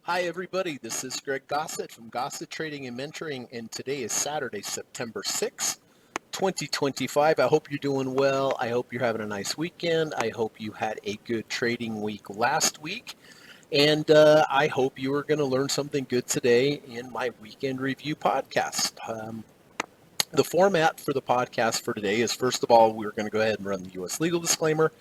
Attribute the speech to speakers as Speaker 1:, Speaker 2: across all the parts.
Speaker 1: Hi, everybody. This is Greg Gossett from Gossett Trading and Mentoring, and today is Saturday, September 6th, 2025. I hope you're doing well. I hope you're having a nice weekend. I hope you had a good trading week last week, and I hope you are going to learn something good today in my weekend review podcast. The format for the podcast for today is, first of all, we're going to go ahead and run the U.S. legal disclaimer.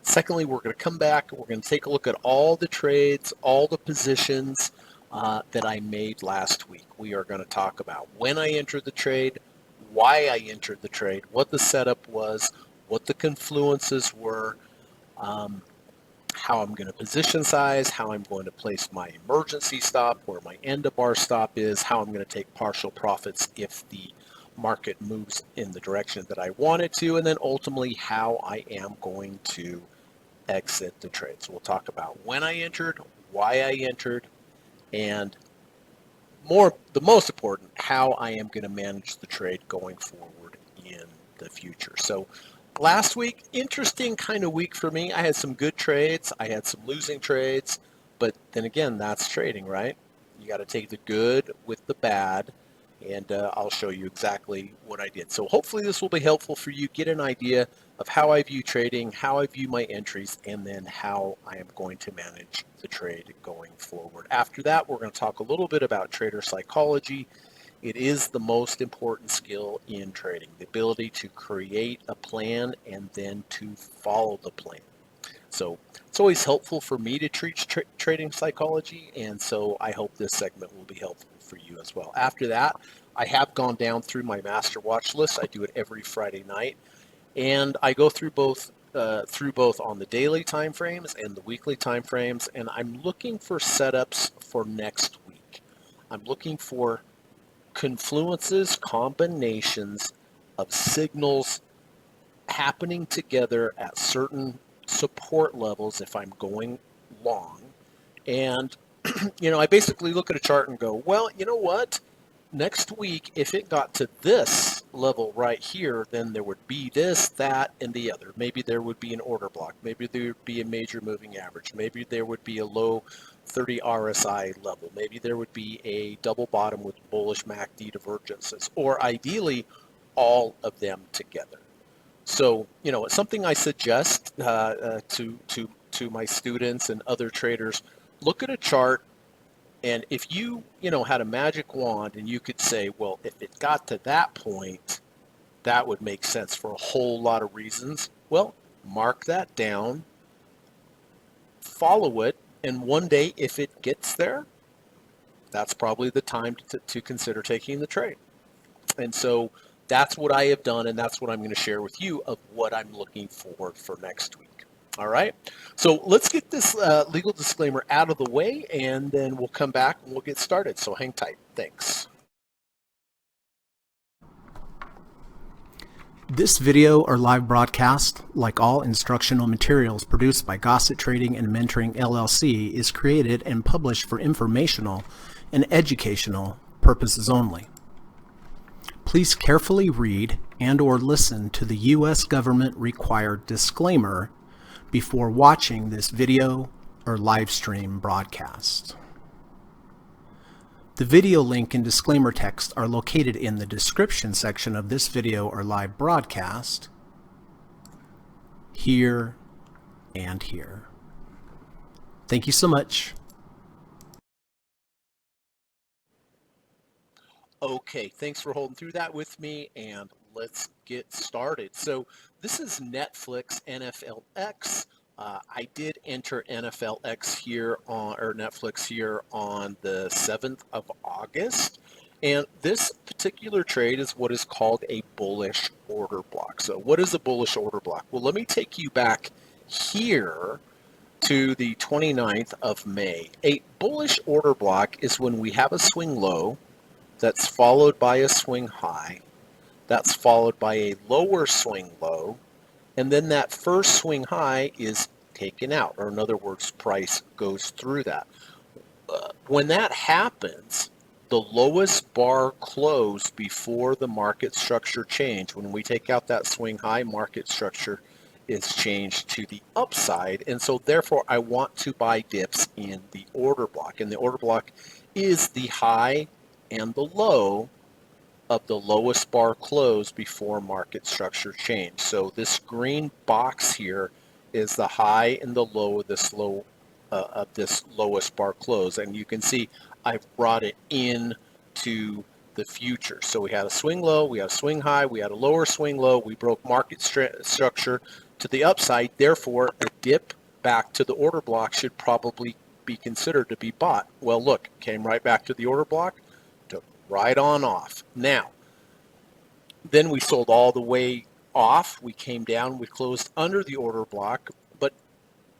Speaker 1: Secondly, we're going to come back. We're going to take a look at all the trades, all the positions that I made last week. We are going to talk about when I entered the trade, why I entered the trade, what the setup was, what the confluences were, um, how I'm going to position size, how I'm going to place my emergency stop, where my end of bar stop is, how I'm going to take partial profits if the market moves in the direction that I want it to, and then ultimately how I am going to exit the trade. So we'll talk about when I entered, why I entered, and the most important, how I am going to manage the trade going forward in the future. So last week, interesting kind of week for me. I had some good trades. I had some losing trades, but then again, that's trading, right? You got to take the good with the bad, and I'll show you exactly what I did. So hopefully this will be helpful for you. Get an idea of how I view trading, how I view my entries, and then how I am going to manage the trade going forward. After that, we're going to talk a little bit about trader psychology. It is the most important skill in trading, the ability to create a plan and then to follow the plan. So it's always helpful for me to teach trading psychology, and so I hope this segment will be helpful for you as well. After that, I have gone down through my master watch list. I do it every Friday night, and I go through both on the daily time frames and the weekly time frames, and I'm looking for setups for next week. I'm looking for confluences, combinations of signals happening together at certain support levels if I'm going long. And, I basically look at a chart and go, well, you know what? Next week, if it got to this level right here, then there would be this, that, and the other. Maybe there would be an order block. Maybe there would be a major moving average. Maybe there would be a low 30 RSI level. Maybe there would be a double bottom with bullish MACD divergences, or ideally, all of them together. So, it's something I suggest to my students and other traders. Look at a chart, and if you had a magic wand and you could say, well, if it got to that point, that would make sense for a whole lot of reasons. Well, mark that down, follow it, and one day, if it gets there, that's probably the time to consider taking the trade. And so that's what I have done, and that's what I'm going to share with you of what I'm looking for next week. All right. So let's get this legal disclaimer out of the way, and then we'll come back and we'll get started. So hang tight. Thanks.
Speaker 2: This video or live broadcast, like all instructional materials produced by Gossett Trading and Mentoring LLC, is created and published for informational and educational purposes only. Please carefully read and/or listen to the U.S. government required disclaimer before watching this video or live stream broadcast. The video link and disclaimer text are located in the description section of this video or live broadcast, here and here. Thank you so much.
Speaker 1: Okay, thanks for holding through that with me, and let's get started. So this is Netflix NFLX. I did enter NFLX here or Netflix here on the 7th of August. And this particular trade is what is called a bullish order block. So what is a bullish order block? Well, let me take you back here to the 29th of May. A bullish order block is when we have a swing low that's followed by a swing high, that's followed by a lower swing low, and then that first swing high is taken out, or in other words, price goes through that. When that happens, the lowest bar close before the market structure change, when we take out that swing high, market structure is changed to the upside. And so therefore I want to buy dips in the order block. And the order block is the high and the low of the lowest bar close before market structure change. So this green box here is the high and the low of this lowest bar close. And you can see I've brought it in to the future. So we had a swing low, we had a swing high, we had a lower swing low, we broke market structure to the upside. Therefore, a dip back to the order block should probably be considered to be bought. Well, look, came right back to the order block, took right on off. Now, then we sold all the way off. We came down, we closed under the order block. But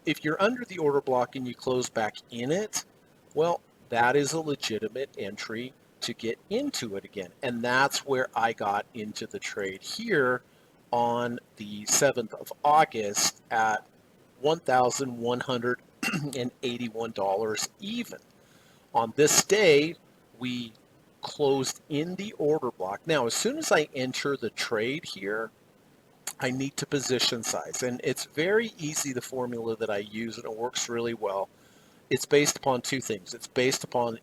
Speaker 1: if you're under the order block and you close back in it, well, that is a legitimate entry to get into it again. And that's where I got into the trade here on the 7th of August at $1,181 even. On this day, we closed in the order block. Now, as soon as I enter the trade here, I need to position size. And it's very easy, the formula that I use, and it works really well. It's based upon two things. It's based upon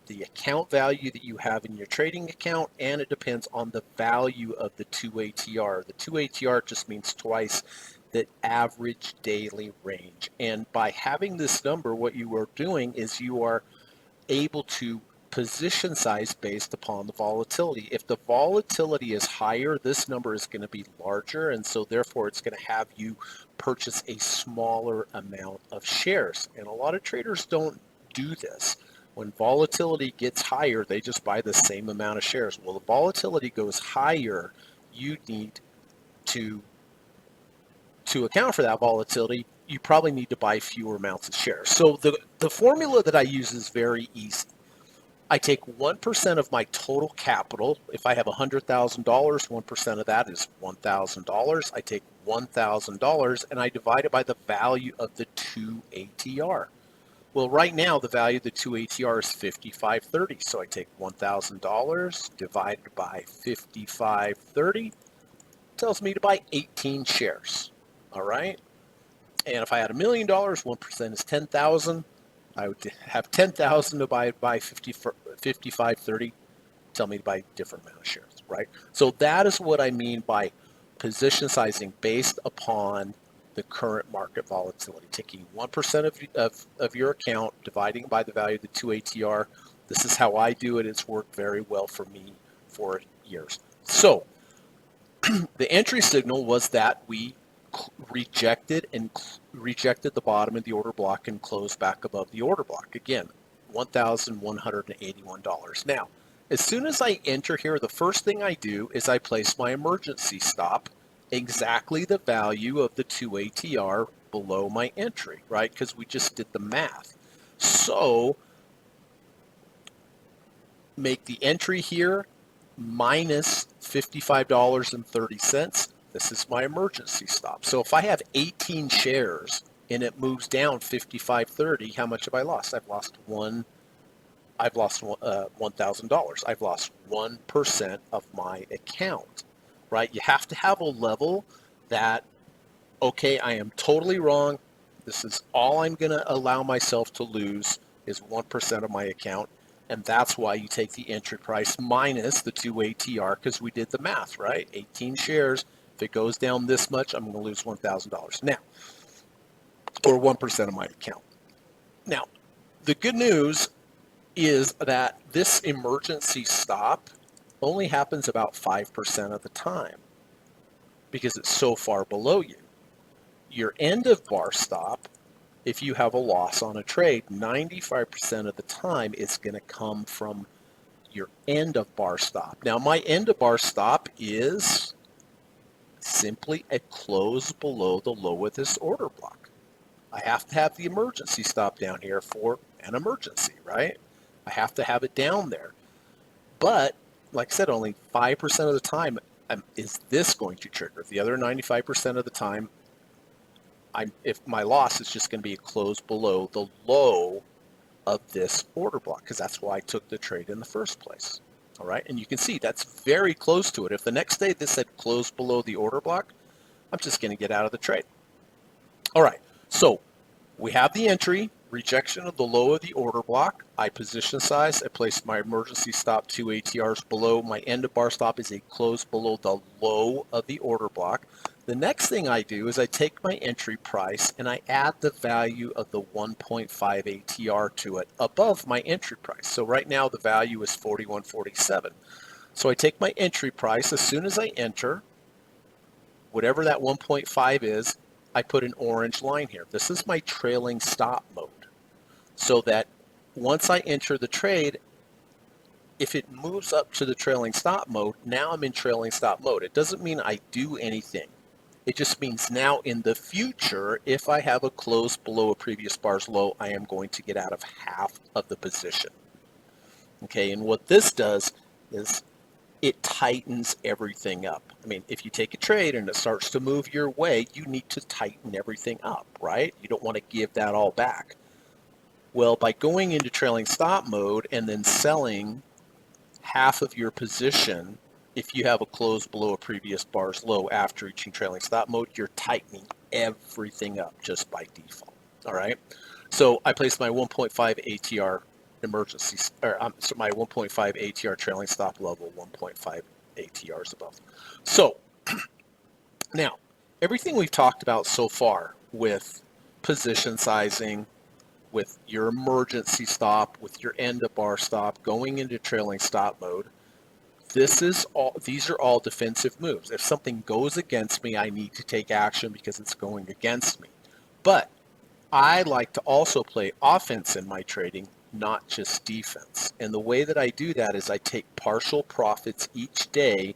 Speaker 1: the account value that you have in your trading account, and it depends on the value of the 2ATR. The 2ATR just means twice the average daily range. And by having this number, what you are doing is you are able to position size based upon the volatility. If the volatility is higher, this number is going to be larger, and so therefore it's going to have you purchase a smaller amount of shares. And a lot of traders don't do this. When volatility gets higher, they just buy the same amount of shares. Well, the volatility goes higher, you need to account for that volatility, you probably need to buy fewer amounts of shares. So the formula that I use is very easy. I take 1% of my total capital. If I have $100,000, 1% of that is $1,000. I take $1,000 and I divide it by the value of the 2ATR. Well, right now the value of the 2ATR is $55.30. So I take $1,000 divided by 55.30, tells me to buy 18 shares. All right. And if I had $1 million, 1% is 10,000. I would have 10,000 divided by 55.30, tell me to buy a different amount of shares, right? So that is what I mean by position sizing based upon the current market volatility. Taking 1% of your account, dividing by the value of the 2ATR. This is how I do it. It's worked very well for me for years. So the entry signal was that we rejected the bottom of the order block and closed back above the order block. Again, $1,181. Now, as soon as I enter here, the first thing I do is I place my emergency stop exactly the value of the 2ATR below my entry, right? Because we just did the math. So make the entry here minus $55.30. This is my emergency stop. So if I have 18 shares and it moves down 55.30, how much have I lost? I've lost $1,000. I've lost 1% of my account, right? You have to have a level that, okay, I am totally wrong. This is all I'm going to allow myself to lose is 1% of my account. And that's why you take the entry price minus the 2ATR, because we did the math, right? 18 shares. If it goes down this much, I'm going to lose $1,000 now, or 1% of my account. Now, the good news is that this emergency stop only happens about 5% of the time because it's so far below you. Your end of bar stop, if you have a loss on a trade, 95% of the time it's going to come from your end of bar stop. Now, my end of bar stop is simply a close below the low of this order block. I have to have the emergency stop down here for an emergency, right? I have to have it down there. But like I said, only 5% of the time is this going to trigger. The other 95% of the time, if my loss is just going to be a close below the low of this order block, because that's why I took the trade in the first place. All right, and you can see that's very close to it. If the next day this had closed below the order block, I'm just going to get out of the trade. All right, so we have the entry, rejection of the low of the order block. I position size. I place my emergency stop 2 ATRs below. My end of bar stop is a close below the low of the order block. The next thing I do is I take my entry price and I add the value of the 1.5 ATR to it above my entry price. So right now the value is 41.47. So I take my entry price. As soon as I enter, whatever that 1.5 is, I put an orange line here. This is my trailing stop mode. So that once I enter the trade, if it moves up to the trailing stop mode, now I'm in trailing stop mode. It doesn't mean I do anything. It just means now in the future, if I have a close below a previous bar's low, I am going to get out of half of the position. Okay, and what this does is it tightens everything up. I mean, if you take a trade and it starts to move your way, you need to tighten everything up, right? You don't want to give that all back. Well, by going into trailing stop mode and then selling half of your position, if you have a close below a previous bar's low after reaching trailing stop mode, you're tightening everything up just by default. All right. So I placed my 1.5 ATR emergency, or my 1.5 ATR trailing stop level, 1.5 ATRs above. So now everything we've talked about so far with position sizing, with your emergency stop, with your end of bar stop, going into trailing stop mode, these are all defensive moves. If something goes against me, I need to take action because it's going against me. But I like to also play offense in my trading, not just defense. And the way that I do that is I take partial profits each day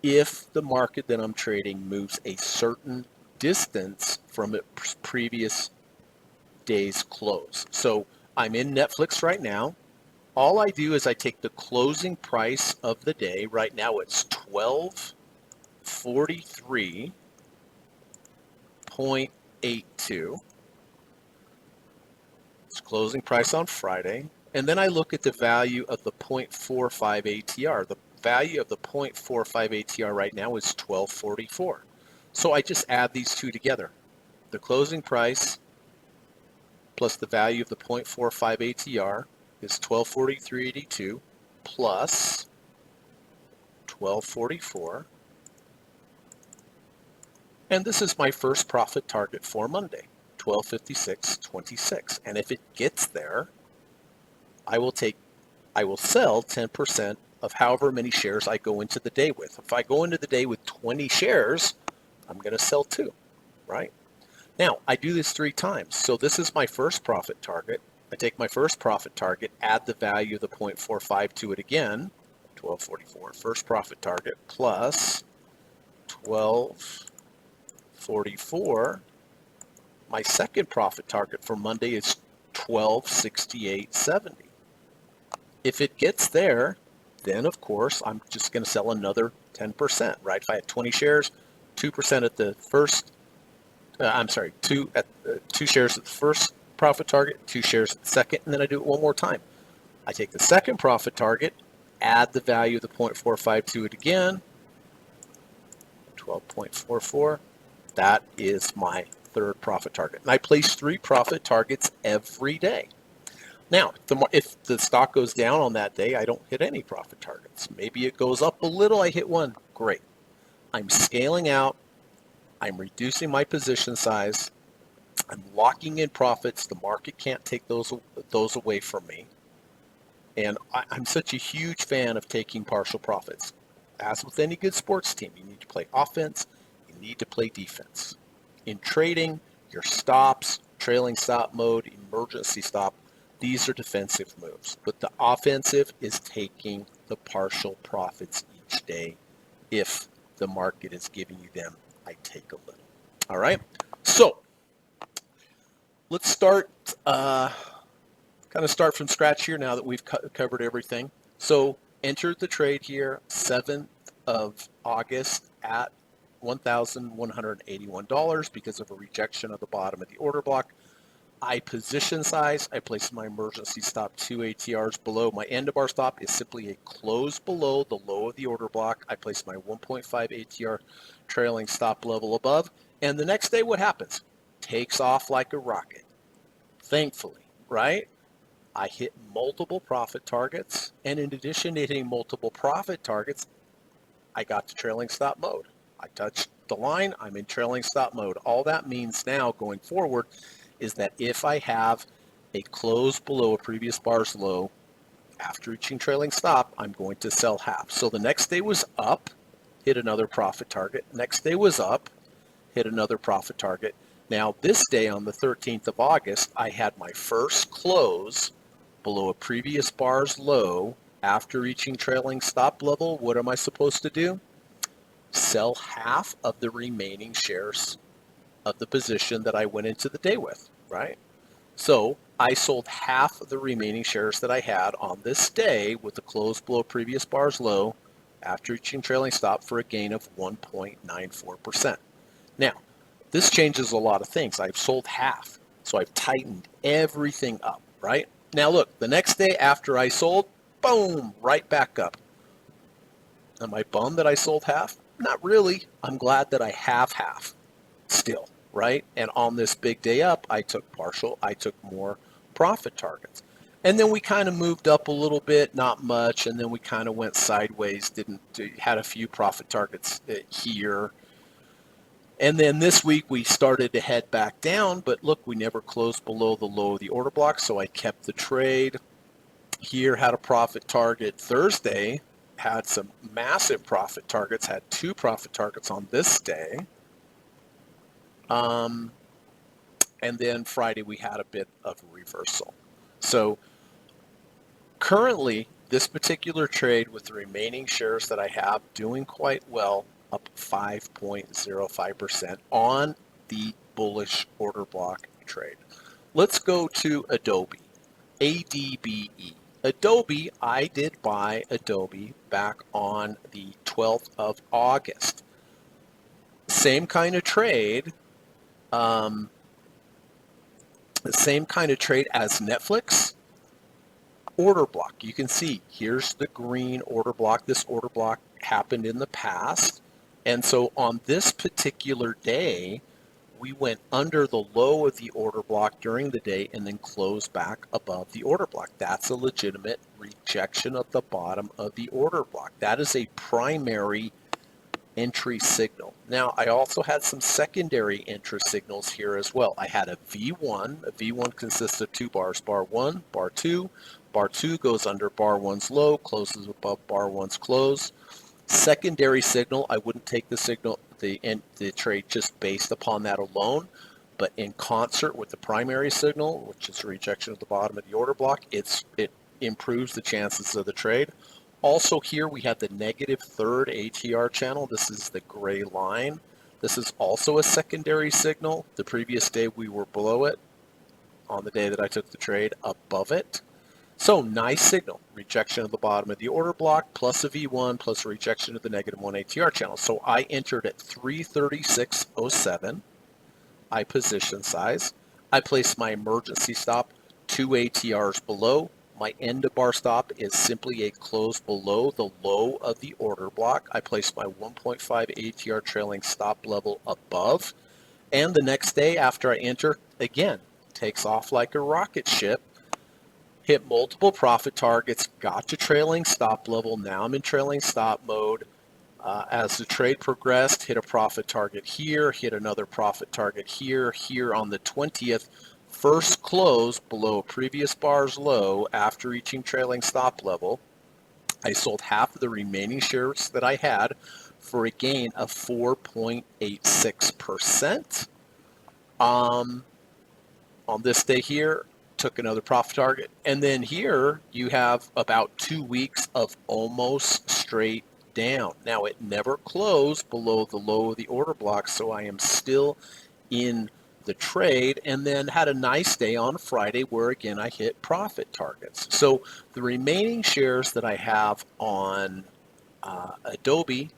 Speaker 1: if the market that I'm trading moves a certain distance from its previous day's close. So I'm in Netflix right now. All I do is I take the closing price of the day. Right now it's 1243.82. It's closing price on Friday. And then I look at the value of the 0.45 ATR. The value of the 0.45 ATR right now is 1244. So I just add these two together. The closing price plus the value of the 0.45 ATR is 1243.82 plus 1244. And this is my first profit target for Monday, 1256.26. And if it gets there, I will sell 10% of however many shares I go into the day with. If I go into the day with 20 shares, I'm going to sell 2, right? Now, I do this 3 times. So this is my first profit target. I take my first profit target, add the value of the 0.45 to it again, 1244. First profit target plus 1244. My second profit target for Monday is 1268.70. If it gets there, then of course I'm just going to sell another 10%, right? If I had 20 shares, 2% at the first, 2 shares at the first profit target, 2 shares at the second, and then I do it one more time. I take the second profit target, add the value of the 0.45 to it again, 12.44. That is my third profit target. And I place 3 profit targets every day. Now, if the stock goes down on that day, I don't hit any profit targets. Maybe it goes up a little, I hit 1. Great. I'm scaling out. I'm reducing my position size. I'm locking in profits. The market can't take those away from me. And I'm such a huge fan of taking partial profits. As with any good sports team, you need to play offense. You need to play defense. In trading, your stops, trailing stop mode, emergency stop, these are defensive moves. But the offensive is taking the partial profits each day. If the market is giving you them, I take a little. All right. So let's start from scratch here now that we've covered everything. So entered the trade here 7th of August at $1,181 because of a rejection of the bottom of the order block. I position size, I place my emergency stop 2 ATRs below. My end of bar stop is simply a close below the low of the order block. I place my 1.5 ATR trailing stop level above. And the next day, what happens? Takes off like a rocket. Thankfully, right? I hit multiple profit targets. And in addition to hitting multiple profit targets, I got to trailing stop mode. I touched the line, I'm in trailing stop mode. All that means now going forward is that if I have a close below a previous bar's low after reaching trailing stop, I'm going to sell half. So the next day was up, hit another profit target. Next day was up, hit another profit target. Now this day on the 13th of August, I had my first close below a previous bar's low after reaching trailing stop level. What am I supposed to do? Sell half of the remaining shares of the position that I went into the day with, right? So I sold half of the remaining shares that I had on this day with the close below previous bar's low after reaching trailing stop for a gain of 1.94%. Now, this changes a lot of things. I've sold half, so I've tightened everything up, right? Now look, the next day after I sold, boom, right back up. Am I bummed that I sold half? Not really. I'm glad that I have half still, right? And on this big day up, I took more profit targets. And then we kind of moved up a little bit, not much, and then we kind of went sideways, had a few profit targets here. And then this week we started to head back down, but look, we never closed below the low of the order block, so I kept the trade. Here had a profit target Thursday, had some massive profit targets, had 2 profit targets on this day. And then Friday we had a bit of a reversal. So currently this particular trade with the remaining shares that I have doing quite well, up 5.05% on the bullish order block trade. Let's go to Adobe, ADBE. Adobe, I did buy Adobe back on the 12th of August. Same kind of trade, the same kind of trade as Netflix. Order block. You can see here's the green order block. This order block happened in the past. And so on this particular day, we went under the low of the order block during the day and then closed back above the order block. That's a legitimate rejection of the bottom of the order block. That is a primary entry signal. Now, I also had some secondary entry signals here as well. I had a V1. A V1 consists of 2 bars, bar 1, bar 2. Bar 2 goes under bar 1's low, closes above bar 1's close. Secondary signal, I wouldn't take the signal, the trade just based upon that alone, but in concert with the primary signal, which is a rejection of the bottom of the order block, it improves the chances of the trade. Also here we have the negative 3rd ATR channel. This is the gray line. This is also a secondary signal. The previous day we were below it. On the day that I took the trade, above it. So nice signal, rejection of the bottom of the order block, plus a V1, plus a rejection of the negative 1 ATR channel. So I entered at 336.07. I position size. I placed my emergency stop 2 ATRs below. My end of bar stop is simply a close below the low of the order block. I placed my 1.5 ATR trailing stop level above. And the next day after I enter, again, takes off like a rocket ship. Hit multiple profit targets, got to trailing stop level. Now I'm in trailing stop mode. As the trade progressed, hit a profit target here, hit another profit target here. Here on the 20th, first close below previous bar's low after reaching trailing stop level. I sold half of the remaining shares that I had for a gain of 4.86%. On this day here, took another profit target. And then here you have about 2 weeks of almost straight down. Now it never closed below the low of the order block, so I am still in the trade, and then had a nice day on Friday where again I hit profit targets. So the remaining shares that I have on Adobe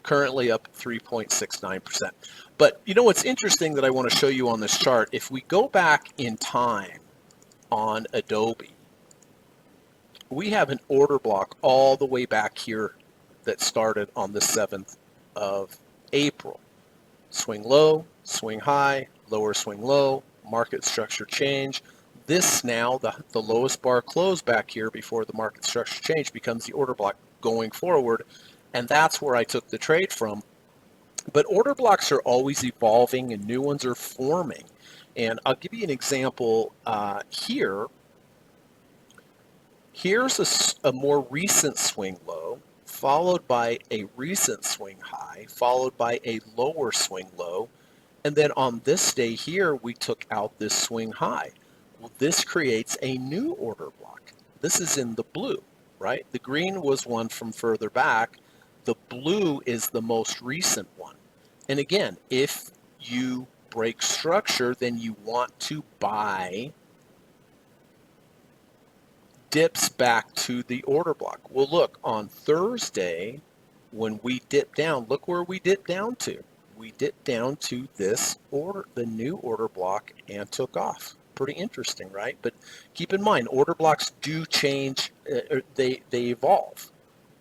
Speaker 1: currently up 3.69%. But you know what's interesting that I want to show you on this chart, if we go back in time on Adobe, we have an order block all the way back here that started on the 7th of April. Swing low, swing high, lower swing low, market structure change. This now, the lowest bar close back here before the market structure change becomes the order block going forward. And that's where I took the trade from. But order blocks are always evolving and new ones are forming. And I'll give you an example here. Here's a more recent swing low, followed by a recent swing high, followed by a lower swing low. And then on this day here, we took out this swing high. Well, this creates a new order block. This is in the blue, right? The green was one from further back. The blue is the most recent one. And again, if you break structure, then you want to buy dips back to the order block. Well, look, on Thursday, when we dipped down, look where we dipped down to. We dipped down to this order, the new order block, and took off. Pretty interesting, right? But keep in mind, order blocks do change. They evolve.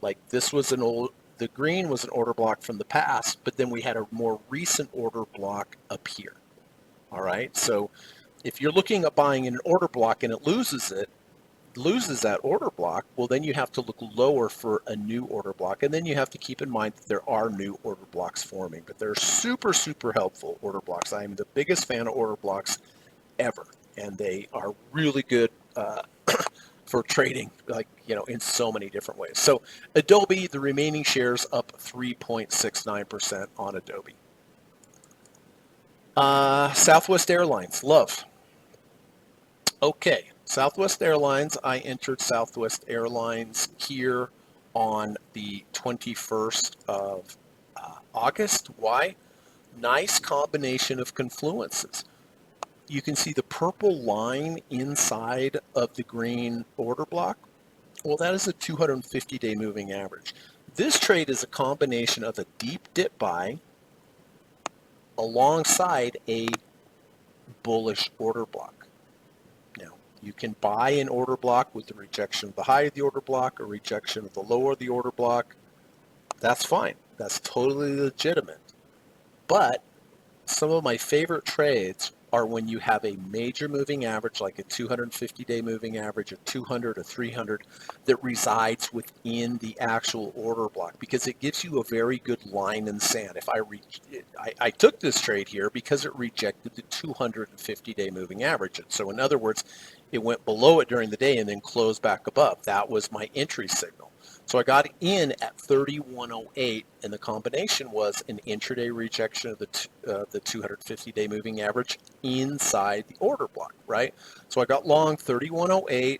Speaker 1: Like this was the green was an order block from the past, but then we had a more recent order block up here. All right. So if you're looking at buying an order block and it loses that order block, well, then you have to look lower for a new order block. And then you have to keep in mind that there are new order blocks forming, but they're super, super helpful order blocks. I am the biggest fan of order blocks ever, and they are really good for trading, like, you know, in so many different ways. So Adobe, the remaining shares up 3.69% on Adobe. Southwest Airlines, love. Okay. Southwest Airlines, I entered Southwest Airlines here on the 21st of August. Why? Nice combination of confluences. You can see the purple line inside of the green order block. Well, that is a 250-day moving average. This trade is a combination of a deep dip buy alongside a bullish order block. You can buy an order block with the rejection of the high of the order block or rejection of the lower of the order block. That's fine. That's totally legitimate. But some of my favorite trades are when you have a major moving average, like a 250-day moving average, a 200, a 300, that resides within the actual order block, because it gives you a very good line in the sand. If I took this trade here because it rejected the 250-day moving average. So in other words, it went below it during the day and then closed back above. That was my entry signal. So I got in at 3108, and the combination was an intraday rejection of the 250-day moving average inside the order block, right? So I got long 3108,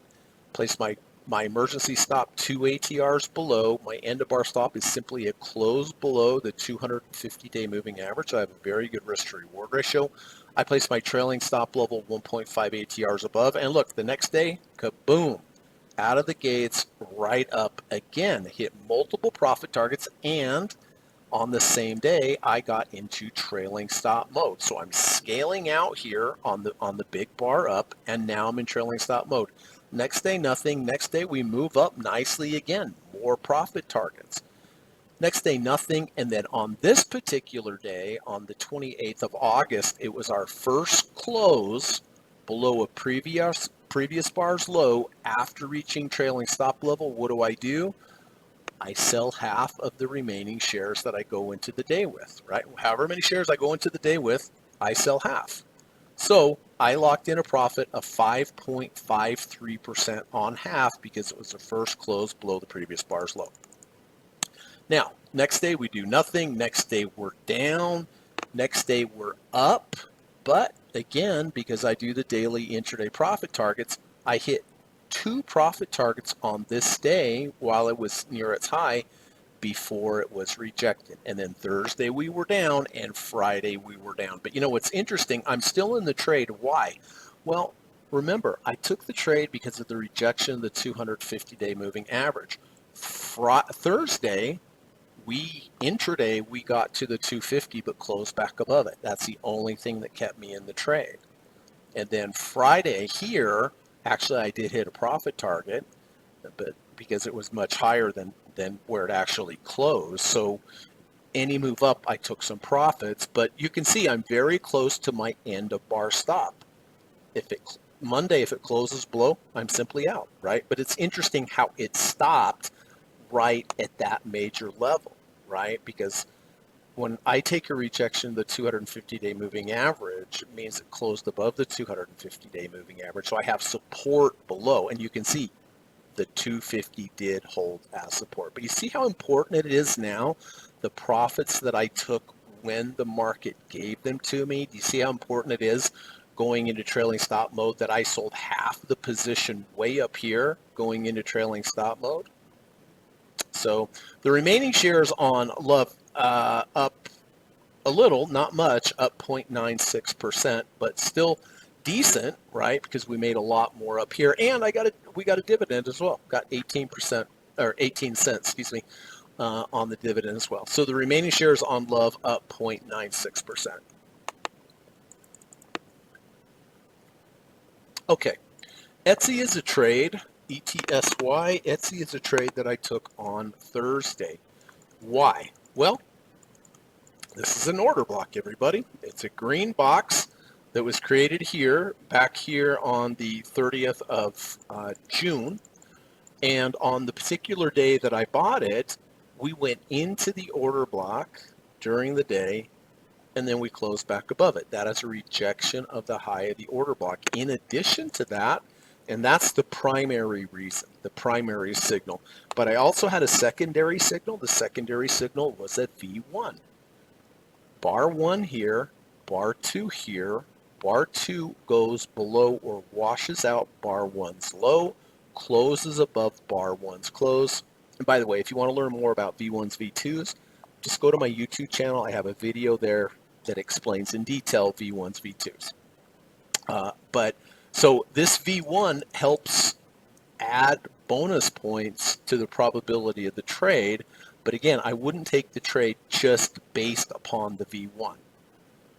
Speaker 1: placed my emergency stop 2 ATRs below. My end of bar stop is simply a close below the 250-day moving average. So I have a very good risk to reward ratio. I placed my trailing stop level 1.5 ATRs above, and look, the next day, kaboom, out of the gates, right up again, hit multiple profit targets, and on the same day, I got into trailing stop mode. So I'm scaling out here on the big bar up, and now I'm in trailing stop mode. Next day, nothing. Next day, we move up nicely again, more profit targets. Next day, nothing. And then on this particular day, on the 28th of August, it was our first close below a previous bar's low after reaching trailing stop level. What do? I sell half of the remaining shares that I go into the day with, right? However many shares I go into the day with, I sell half. So I locked in a profit of 5.53% on half because it was the first close below the previous bar's low. Now, next day we do nothing. Next day we're down. Next day we're up. But again, because I do the daily intraday profit targets, I hit 2 profit targets on this day while it was near its high before it was rejected. And then Thursday we were down, and Friday we were down. But you know what's interesting? I'm still in the trade. Why? Well, remember, I took the trade because of the rejection of the 250-day moving average. Thursday, intraday, we got to the 250 but closed back above it. That's the only thing that kept me in the trade. And then Friday here, actually I did hit a profit target, but because it was much higher than where it actually closed. So any move up, I took some profits, but you can see I'm very close to my end of bar stop. Monday, if it closes below, I'm simply out, right? But it's interesting how it stopped right at that major level, right? Because when I take a rejection of the 250-day moving average, it means it closed above the 250-day moving average. So I have support below, and you can see the 250 did hold as support. But you see how important it is now, the profits that I took when the market gave them to me. Do you see how important it is going into trailing stop mode that I sold half the position way up here going into trailing stop mode? So the remaining shares on Love up a little, not much, up 0.96%, but still decent, right? Because we made a lot more up here, and we got a dividend as well. Got 18% or 18 cents, excuse me, on the dividend as well. So the remaining shares on Love up 0.96%. Okay, Etsy is a trade. ETSY. Etsy is a trade that I took on Thursday. Why? Well, this is an order block, everybody. It's a green box that was created here, back here on the 30th of June. And on the particular day that I bought it, we went into the order block during the day, and then we closed back above it. That is a rejection of the high of the order block. In addition to that, and that's the primary reason, the primary signal. But I also had a secondary signal. The secondary signal was at V1. Bar 1 here, bar 2 here, bar 2 goes below or washes out bar 1's low, closes above bar 1's close. And by the way, if you want to learn more about V1s, V2s, just go to my YouTube channel. I have a video there that explains in detail V1s, V2s. So this V1 helps add bonus points to the probability of the trade. But again, I wouldn't take the trade just based upon the V1.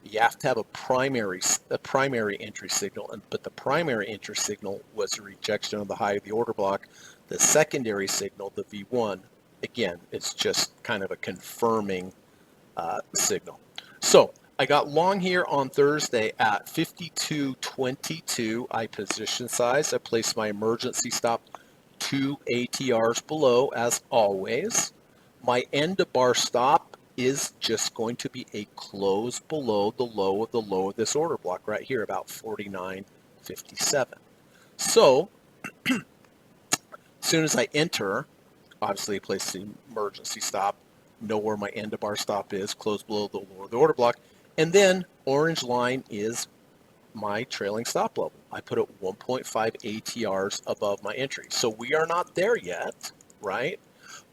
Speaker 1: You have to have a primary entry signal, but the primary entry signal was a rejection of the high of the order block. The secondary signal, the V1, again, it's just kind of a confirming signal. So I got long here on Thursday at 52.22. I position size. I placed my emergency stop 2 ATRs below, as always. My end of bar stop is just going to be a close below the low of this order block right here, about 49.57. So as soon as I enter, obviously I place the emergency stop, know where my end of bar stop is, close below the lower of the order block, and then orange line is my trailing stop level. I put it 1.5 ATRs above my entry. So we are not there yet, right?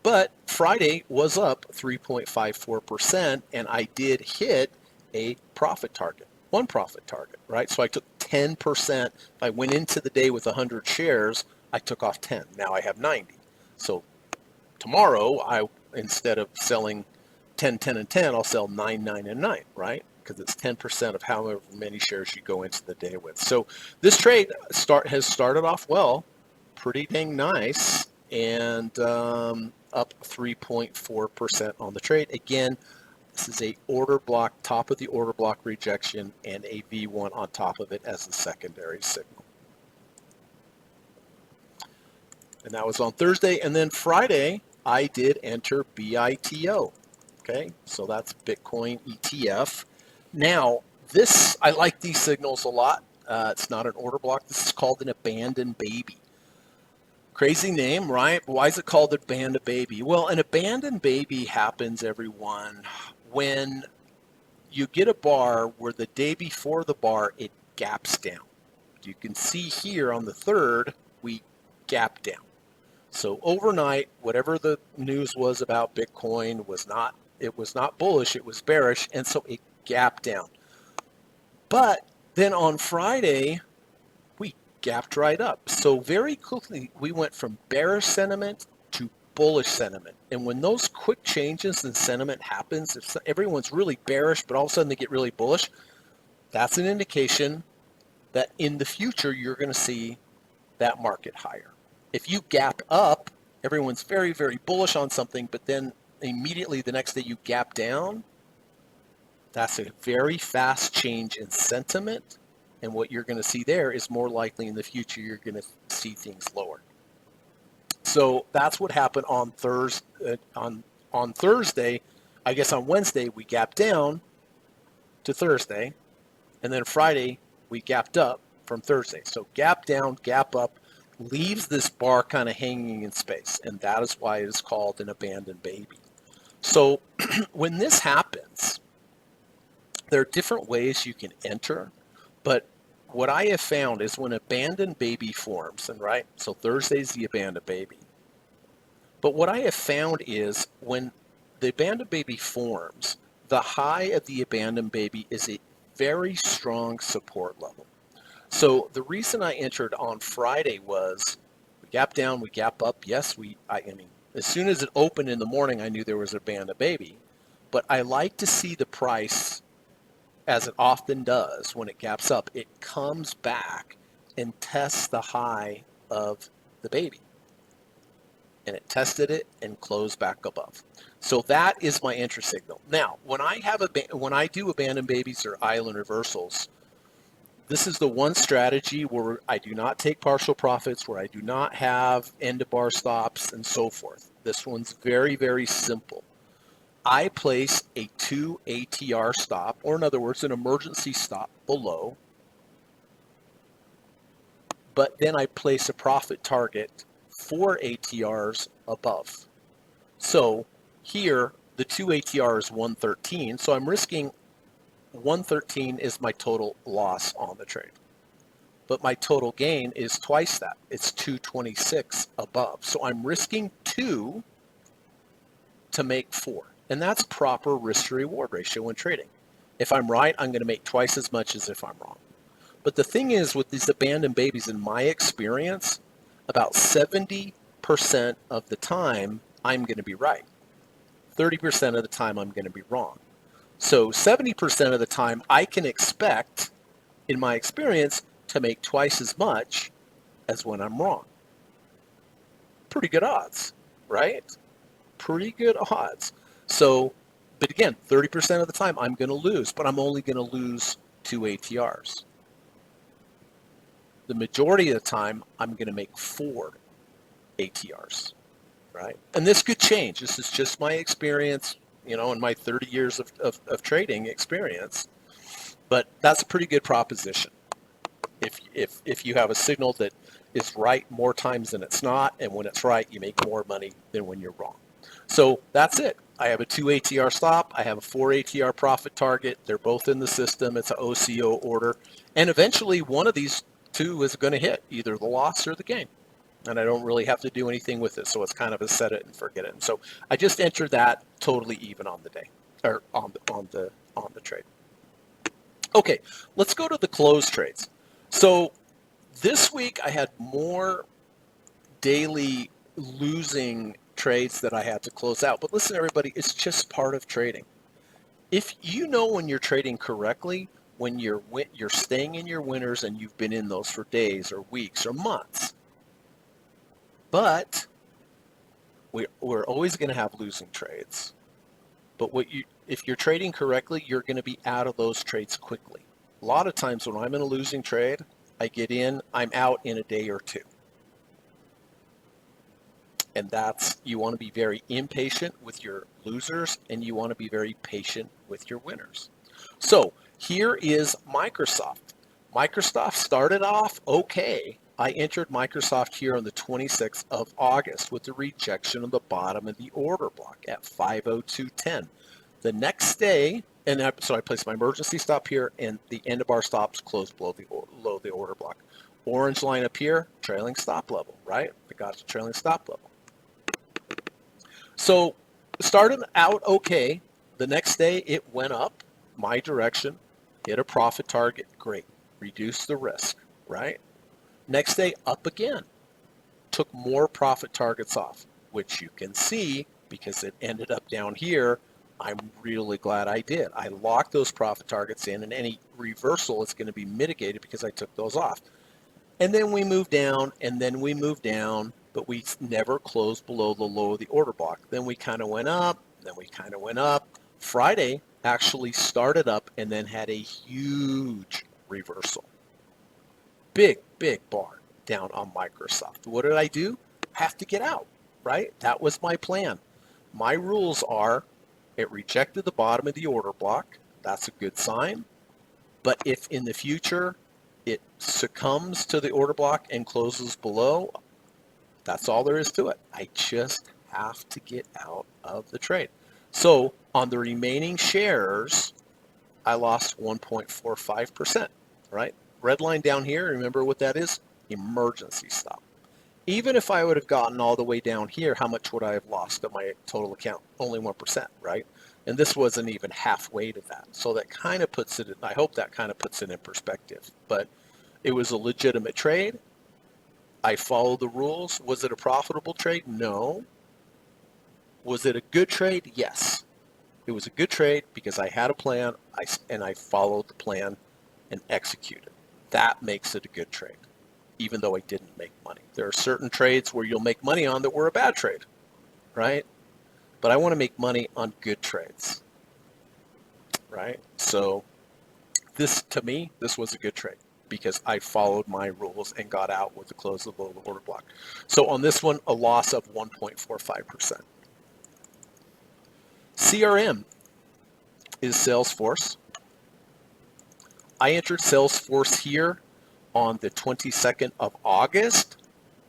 Speaker 1: But Friday was up 3.54%, and I did hit a profit target, one profit target, right? So I took 10%. If I went into the day with 100 shares, I took off 10. Now I have 90. So tomorrow, instead of selling 10, 10, and 10, I'll sell 9, 9, and 9, right? Because it's 10% of however many shares you go into the day with. So this trade has started off well, pretty dang nice, and up 3.4% on the trade. Again, this is a order block, top of the order block rejection, and a V1 on top of it as the secondary signal. And that was on Thursday. And then Friday, I did enter BITO. Okay, so that's Bitcoin ETF. Now, I like these signals a lot. It's not an order block. This is called an abandoned baby. Crazy name, right? Why is it called abandoned baby? Well, an abandoned baby happens, everyone, when you get a bar where the day before the bar, it gaps down. You can see here on the 3rd, we gap down. So overnight, whatever the news was about Bitcoin it was not bullish, it was bearish, and so it gapped down. But then on Friday, we gapped right up. So very quickly, we went from bearish sentiment to bullish sentiment. And when those quick changes in sentiment happens, if everyone's really bearish, but all of a sudden they get really bullish, that's an indication that in the future, you're going to see that market higher. If you gap up, everyone's very, very bullish on something, but then immediately the next day you gap down, that's a very fast change in sentiment. And what you're going to see there is more likely in the future, you're going to see things lower. So that's what happened on Thursday. On Thursday, I guess on Wednesday, we gapped down to Thursday. And then Friday, we gapped up from Thursday. So gap down, gap up, leaves this bar kind of hanging in space. And that is why it is called an abandoned baby. So when this happens, there are different ways you can enter. But what I have found is when abandoned baby forms, and right, so Thursday's the abandoned baby. But what I have found is when the abandoned baby forms, the high of the abandoned baby is a very strong support level. So the reason I entered on Friday was we gap down, we gap up. Yes, I mean, as soon as it opened in the morning, I knew there was a abandoned baby. But I like to see the price, as it often does when it gaps up, it comes back and tests the high of the baby. And it tested it and closed back above. So that is my entry signal. Now, when I do abandoned babies or island reversals, this is the one strategy where I do not take partial profits, where I do not have end of bar stops and so forth. This one's very, very simple. I place a 2 ATR stop, or in other words, an emergency stop below, but then I place a profit target 4 ATRs above. So here, the 2 ATR is 113, so I'm risking 113 is my total loss on the trade. But my total gain is twice that. It's 226 above. So I'm risking 2 to make 4. And that's proper risk to reward ratio when trading. If I'm right, I'm going to make twice as much as if I'm wrong. But the thing is, with these abandoned babies, in my experience, about 70% of the time, I'm going to be right. 30% of the time, I'm going to be wrong. So 70% of the time, I can expect, in my experience, to make twice as much as when I'm wrong. Pretty good odds, right? Pretty good odds. So, but again, 30% of the time I'm going to lose, but I'm only going to lose 2 ATRs. The majority of the time I'm going to make 4 ATRs, right? And this could change. This is just my experience, in my 30 years of trading experience. But that's a pretty good proposition. If you have a signal that is right more times than it's not, and when it's right, you make more money than when you're wrong. So that's it. I have a 2 ATR stop. I have a 4 ATR profit target. They're both in the system. It's an OCO order. And eventually one of these two is going to hit, either the loss or the gain. And I don't really have to do anything with it. So it's kind of a set it and forget it. And so I just entered that totally even on the day, or on the trade. Okay, let's go to the close trades. So this week I had more daily losing trades that I had to close out. But listen, everybody, it's just part of trading. If you know when you're trading correctly, when you're staying in your winners and you've been in those for days or weeks or months. But we're always going to have losing trades. But if you're trading correctly, you're going to be out of those trades quickly. A lot of times when I'm in a losing trade, I get in, I'm out in a day or two. And you want to be very impatient with your losers, and you want to be very patient with your winners. So here is Microsoft. Microsoft started off okay. I entered Microsoft here on the 26th of August with the rejection of the bottom of the order block at 502.10. The next day, so I placed my emergency stop here, and the end of our stops closed below the order block. Orange line up here, trailing stop level, right? I got the trailing stop level. So started out okay. The next day it went up my direction, hit a profit target, great. Reduce the risk, right? Next day up again, took more profit targets off. which you can see because it ended up down here. I'm really glad I did. I locked those profit targets in, and any reversal is going to be mitigated because I took those off. And then we moved down, and then we moved down, but we never closed below the low of the order block. Then we kind of went up, then we kind of went up. Friday actually started up and then had a huge reversal. Big bar down on Microsoft. What did I do? Have to get out, right? That was my plan. My rules are it rejected the bottom of the order block. That's a good sign. But if in the future it succumbs to the order block and closes below, that's all there is to it. I just have to get out of the trade. So on the remaining shares, I lost 1.45%, right? Red line down here, remember what that is? Emergency stop. Even if I would have gotten all the way down here, how much would I have lost of my total account? Only 1%, right? And this wasn't even halfway to that. So that kind of puts it, I hope that kind of puts it in perspective. But it was a legitimate trade. I followed the rules. Was it a profitable trade? No. Was it a good trade? Yes. It was a good trade because I had a plan and I followed the plan and executed. That makes it a good trade, even though I didn't make money. There are certain trades where you'll make money on that were a bad trade, right? But I want to make money on good trades, right? So this, to me, this was a good trade because I followed my rules and got out with the close of the order block. So on this one, a loss of 1.45%. CRM is Salesforce. I entered Salesforce here on the 22nd of August.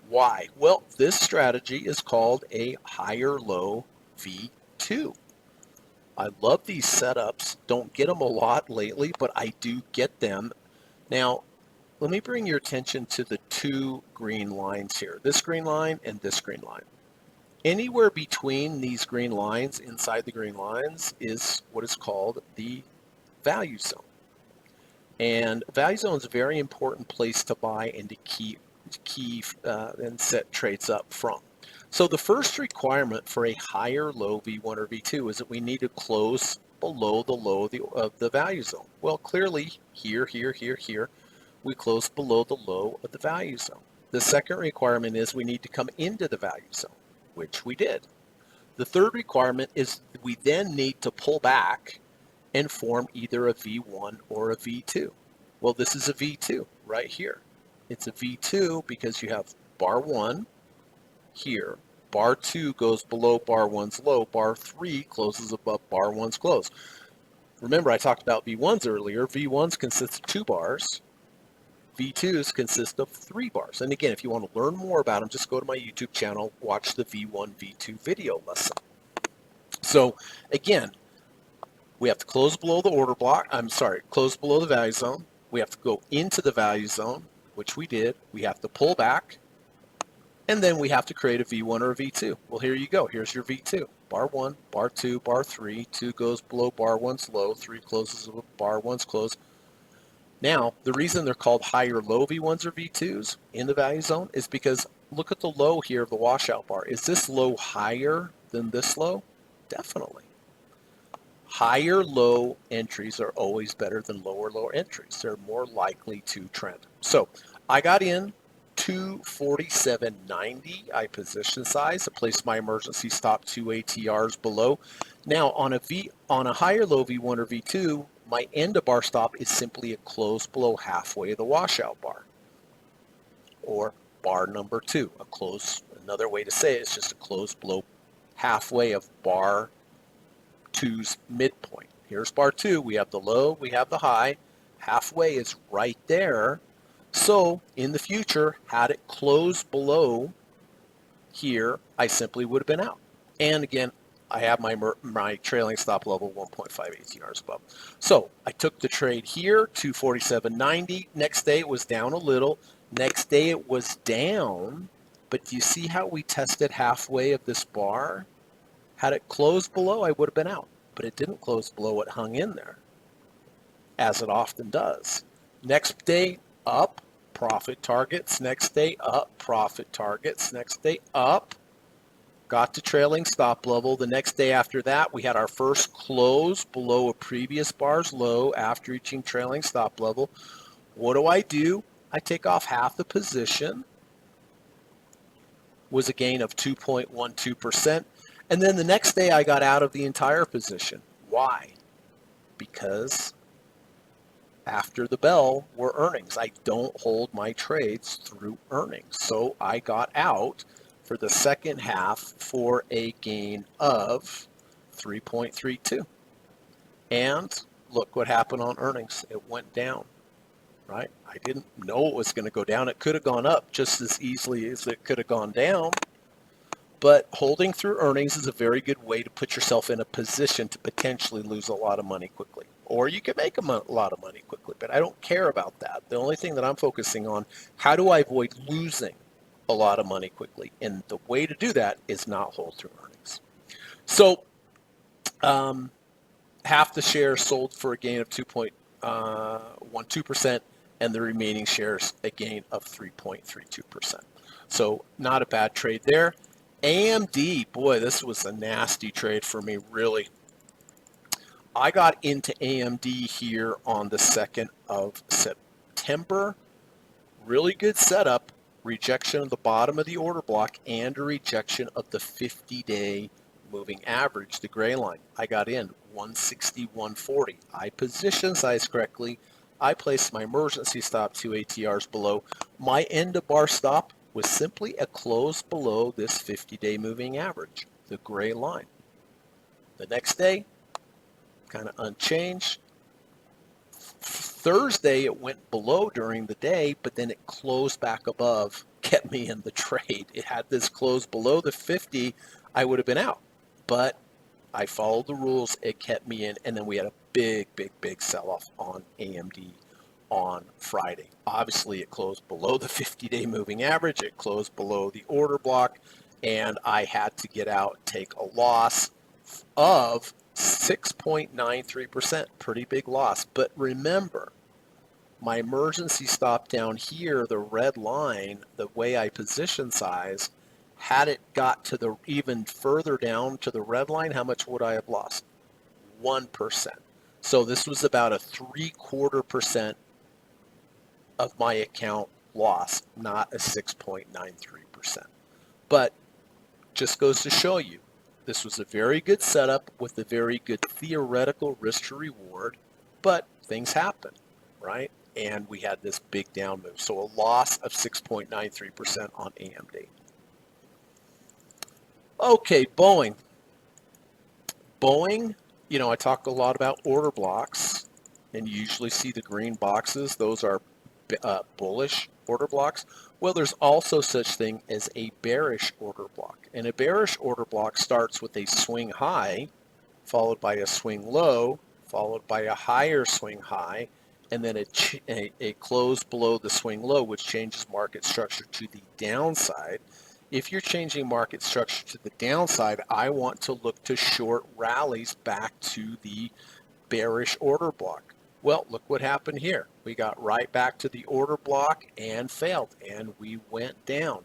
Speaker 1: Why? Well, this strategy is called a higher low V2. I love these setups. Don't get them a lot lately, but I do get them. Now, let me bring your attention to the two green lines here. This green line and this green line. Anywhere between these green lines, inside the green lines, is what is called the value zone. And value zone is a very important place to buy and to keep and set trades up from. So the first requirement for a higher low V1 or V2 is that we need to close below the low of the value zone. Well, clearly here, we close below the low of the value zone. The second requirement is we need to come into the value zone, which we did. The third requirement is we then need to pull back and form either a V1 or a V2. Well, this is a V2 right here. It's a V2 because you have bar 1 here. Bar 2 goes below bar 1's low. Bar 3 closes above bar 1's close. Remember, I talked about V1s earlier. V1s consist of 2 bars. V2s consist of 3 bars. And again, if you want to learn more about them, just go to my YouTube channel, watch the V1, V2 video lesson. So again, we have to close below the order block. Close below the value zone. We have to go into the value zone, which we did. We have to pull back. And then we have to create a V1 or a V2. Well, here you go. Here's your V2. Bar 1, bar 2, bar 3. 2 goes below bar 1's low. 3 closes above bar 1's close. Now, the reason they're called higher low V1s or V2s in the value zone is because look at the low here of the washout bar. Is this low higher than this low? Definitely. Higher low entries are always better than lower entries. They're more likely to trend. So I got in 247.90. I position size. I placed my emergency stop 2 ATRs below. Now on a higher low V1 or V2, my end of bar stop is simply a close below halfway of the washout bar, or bar number 2. Another way to say it is just a close below halfway of bar 2's midpoint. Here's bar 2. We have the low, we have the high. Halfway is right there. So in the future, had it closed below here, I simply would have been out. And again, I have my trailing stop level 1.5 ATRs above. So I took the trade here, 247.90. Next day it was down a little. Next day it was down. But do you see how we tested halfway of this bar? Had it closed below, I would have been out. But it didn't close below, it hung in there, as it often does. Next day, up, profit targets. Next day, up, profit targets. Next day, up. got to trailing stop level. The next day after that, we had our first close below a previous bar's low after reaching trailing stop level. What do? I take off half the position. Was a gain of 2.12%. And then the next day I got out of the entire position. Why? Because after the bell were earnings. I don't hold my trades through earnings. So I got out for the second half for a gain of 3.32. And look what happened on earnings. It went down, right? I didn't know it was going to go down. It could have gone up just as easily as it could have gone down. But holding through earnings is a very good way to put yourself in a position to potentially lose a lot of money quickly. Or you can make a lot of money quickly, but I don't care about that. The only thing that I'm focusing on, how do I avoid losing a lot of money quickly? And the way to do that is not hold through earnings. So half the shares sold for a gain of 2.12%, and the remaining shares a gain of 3.32%. So not a bad trade there. AMD, boy, this was a nasty trade for me, really. I got into AMD here on the 2nd of September. Really good setup. Rejection of the bottom of the order block and a rejection of the 50-day moving average, the gray line. I got in 161.40. I position size correctly. I placed my emergency stop 2 ATRs below. My end of bar stop was simply a close below this 50-day moving average, the gray line. The next day, kind of unchanged. Thursday, it went below during the day, but then it closed back above, kept me in the trade. It had this close below the 50, I would have been out. But I followed the rules, it kept me in, and then we had a big sell-off on AMD on Friday. Obviously, it closed below the 50-day moving average. It closed below the order block, and I had to get out, take a loss of 6.93%. Pretty big loss. But remember, my emergency stop down here, the red line, the way I position size, had it got to the even further down to the red line, how much would I have lost? 1%. So this was about a 0.75% of my account loss, not a 6.93%. But just goes to show you, this was a very good setup with a very good theoretical risk to reward, but things happen, right? And we had this big down move. So a loss of 6.93% on AMD. Okay, Boeing. Boeing, you know, I talk a lot about order blocks, and you usually see the green boxes. Those are bullish order blocks. Well, there's also such thing as a bearish order block. And a bearish order block starts with a swing high, followed by a swing low, followed by a higher swing high, and then a close below the swing low, which changes market structure to the downside. If you're changing market structure to the downside, I want to look to short rallies back to the bearish order block. Well, look what happened here. We got right back to the order block and failed, and we went down.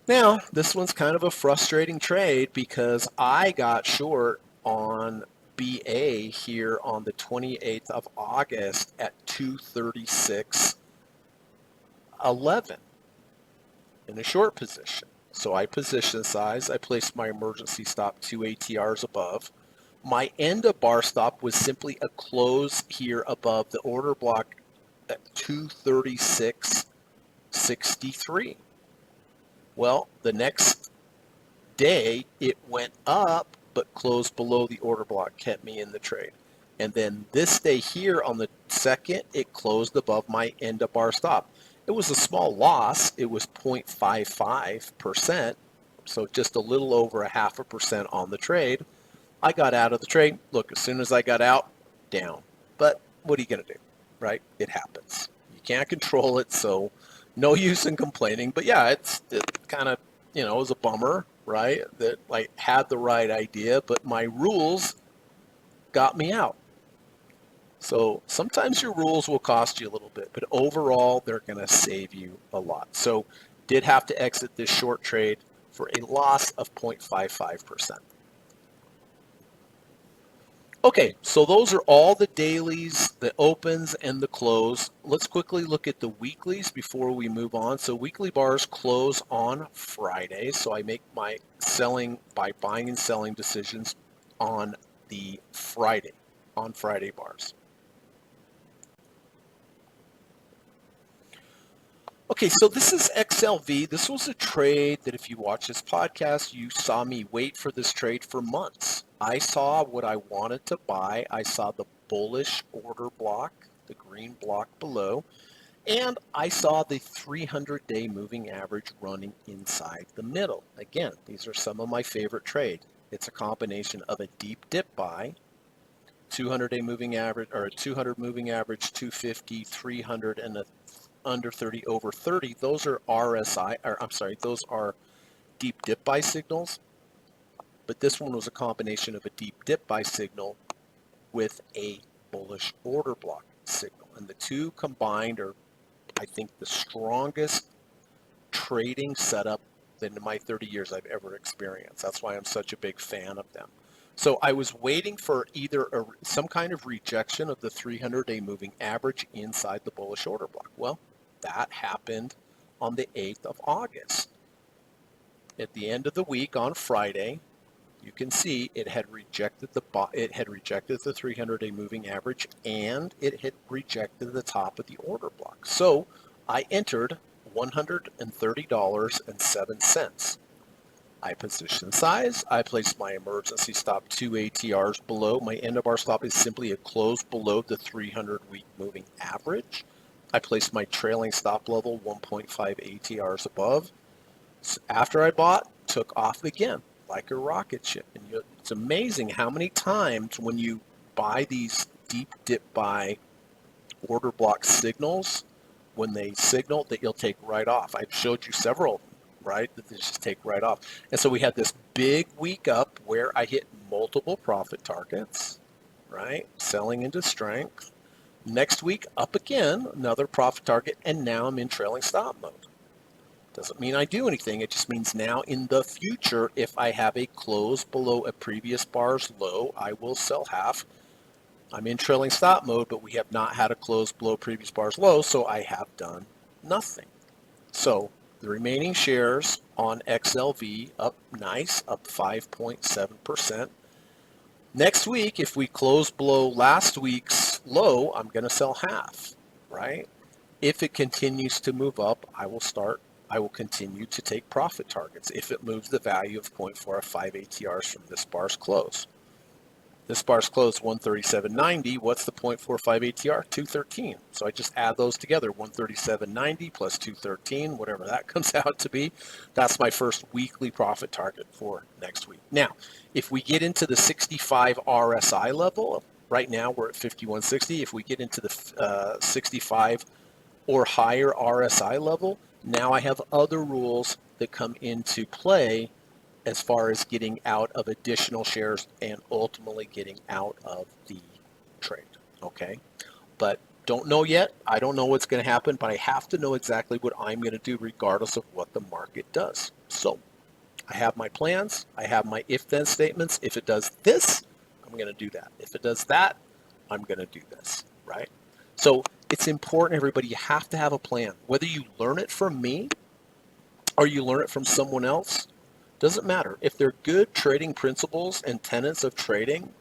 Speaker 1: Now, this one's kind of a frustrating trade because I got short on BA here on the 28th of August at 236.11 in a short position. So I position size, I placed my emergency stop 2 ATRs above. My end of bar stop was simply a close here above the order block at 236.63. Well, the next day it went up, but closed below the order block, kept me in the trade. And then this day here on the 2nd, it closed above my end of bar stop. It was a small loss. It was 0.55%, so just a little over 0.5% on the trade. I got out of the trade. Look, as soon as I got out, down. But what are you going to do, right? It happens. You can't control it, so no use in complaining. But yeah, it kind of, you know, it was a bummer, right? That I had the right idea, but my rules got me out. So sometimes your rules will cost you a little bit, but overall, they're going to save you a lot. So did have to exit this short trade for a loss of 0.55%. Okay, so those are all the dailies, the opens, and the close. Let's quickly look at the weeklies before we move on. So weekly bars close on Friday, so I make my selling by buying and selling decisions on the Friday, on Friday bars. Okay, so this is XLV. This was a trade that if you watch this podcast, you saw me wait for this trade for months. I saw what I wanted to buy. I saw the bullish order block, the green block below, and I saw the 300-day moving average running inside the middle. Again, these are some of my favorite trades. It's a combination of a deep dip buy, 200-day moving average, or a 200 moving average, 250, 300, and a under 30, over 30, those are RSI, or I'm sorry, those are deep dip buy signals. But this one was a combination of a deep dip buy signal with a bullish order block signal. And the two combined are, I think, the strongest trading setup than in my 30 years I've ever experienced. That's why I'm such a big fan of them. So I was waiting for either some kind of rejection of the 300-day moving average inside the bullish order block. Well, that happened on the 8th of August. At the end of the week on Friday, you can see it had rejected the 300-day moving average, and it had rejected the top of the order block. So I entered $130.07. I position size. I place my emergency stop 2 ATRs below. My end of bar stop is simply a close below the 300-week moving average. I placed my trailing stop level 1.5 ATRs above. So after I bought, took off again like a rocket ship. And it's amazing how many times when you buy these deep dip buy order block signals, when they signal, that you'll take right off. I've showed you several, right, that they just take right off. And so we had this big week up where I hit multiple profit targets, right, selling into strength. Next week, up again, another profit target, and now I'm in trailing stop mode. Doesn't mean I do anything. It just means now in the future, if I have a close below a previous bar's low, I will sell half. I'm in trailing stop mode, but we have not had a close below previous bar's low, so I have done nothing. So the remaining shares on XLV up nice, up 5.7%. Next week, if we close below last week's low, I'm going to sell half, right? If it continues to move up, I will continue to take profit targets if it moves the value of 0.45 ATRs from this bar's close. This bar's close 137.90. What's the 0.45 ATR? 213. So I just add those together, 137.90 plus 213, whatever that comes out to be. That's my first weekly profit target for next week. Now, if we get into the 65 RSI level, right now we're at 5160. If we get into the 65 or higher RSI level, now I have other rules that come into play as far as getting out of additional shares and ultimately getting out of the trade, okay? But don't know yet. I don't know what's going to happen, but I have to know exactly what I'm going to do regardless of what the market does. So I have my plans. I have my if-then statements. If it does this, I'm going to do that. If it does that, I'm going to do this, right? So it's important, everybody. You have to have a plan. Whether you learn it from me or you learn it from someone else, doesn't matter. If they're good trading principles and tenets of trading,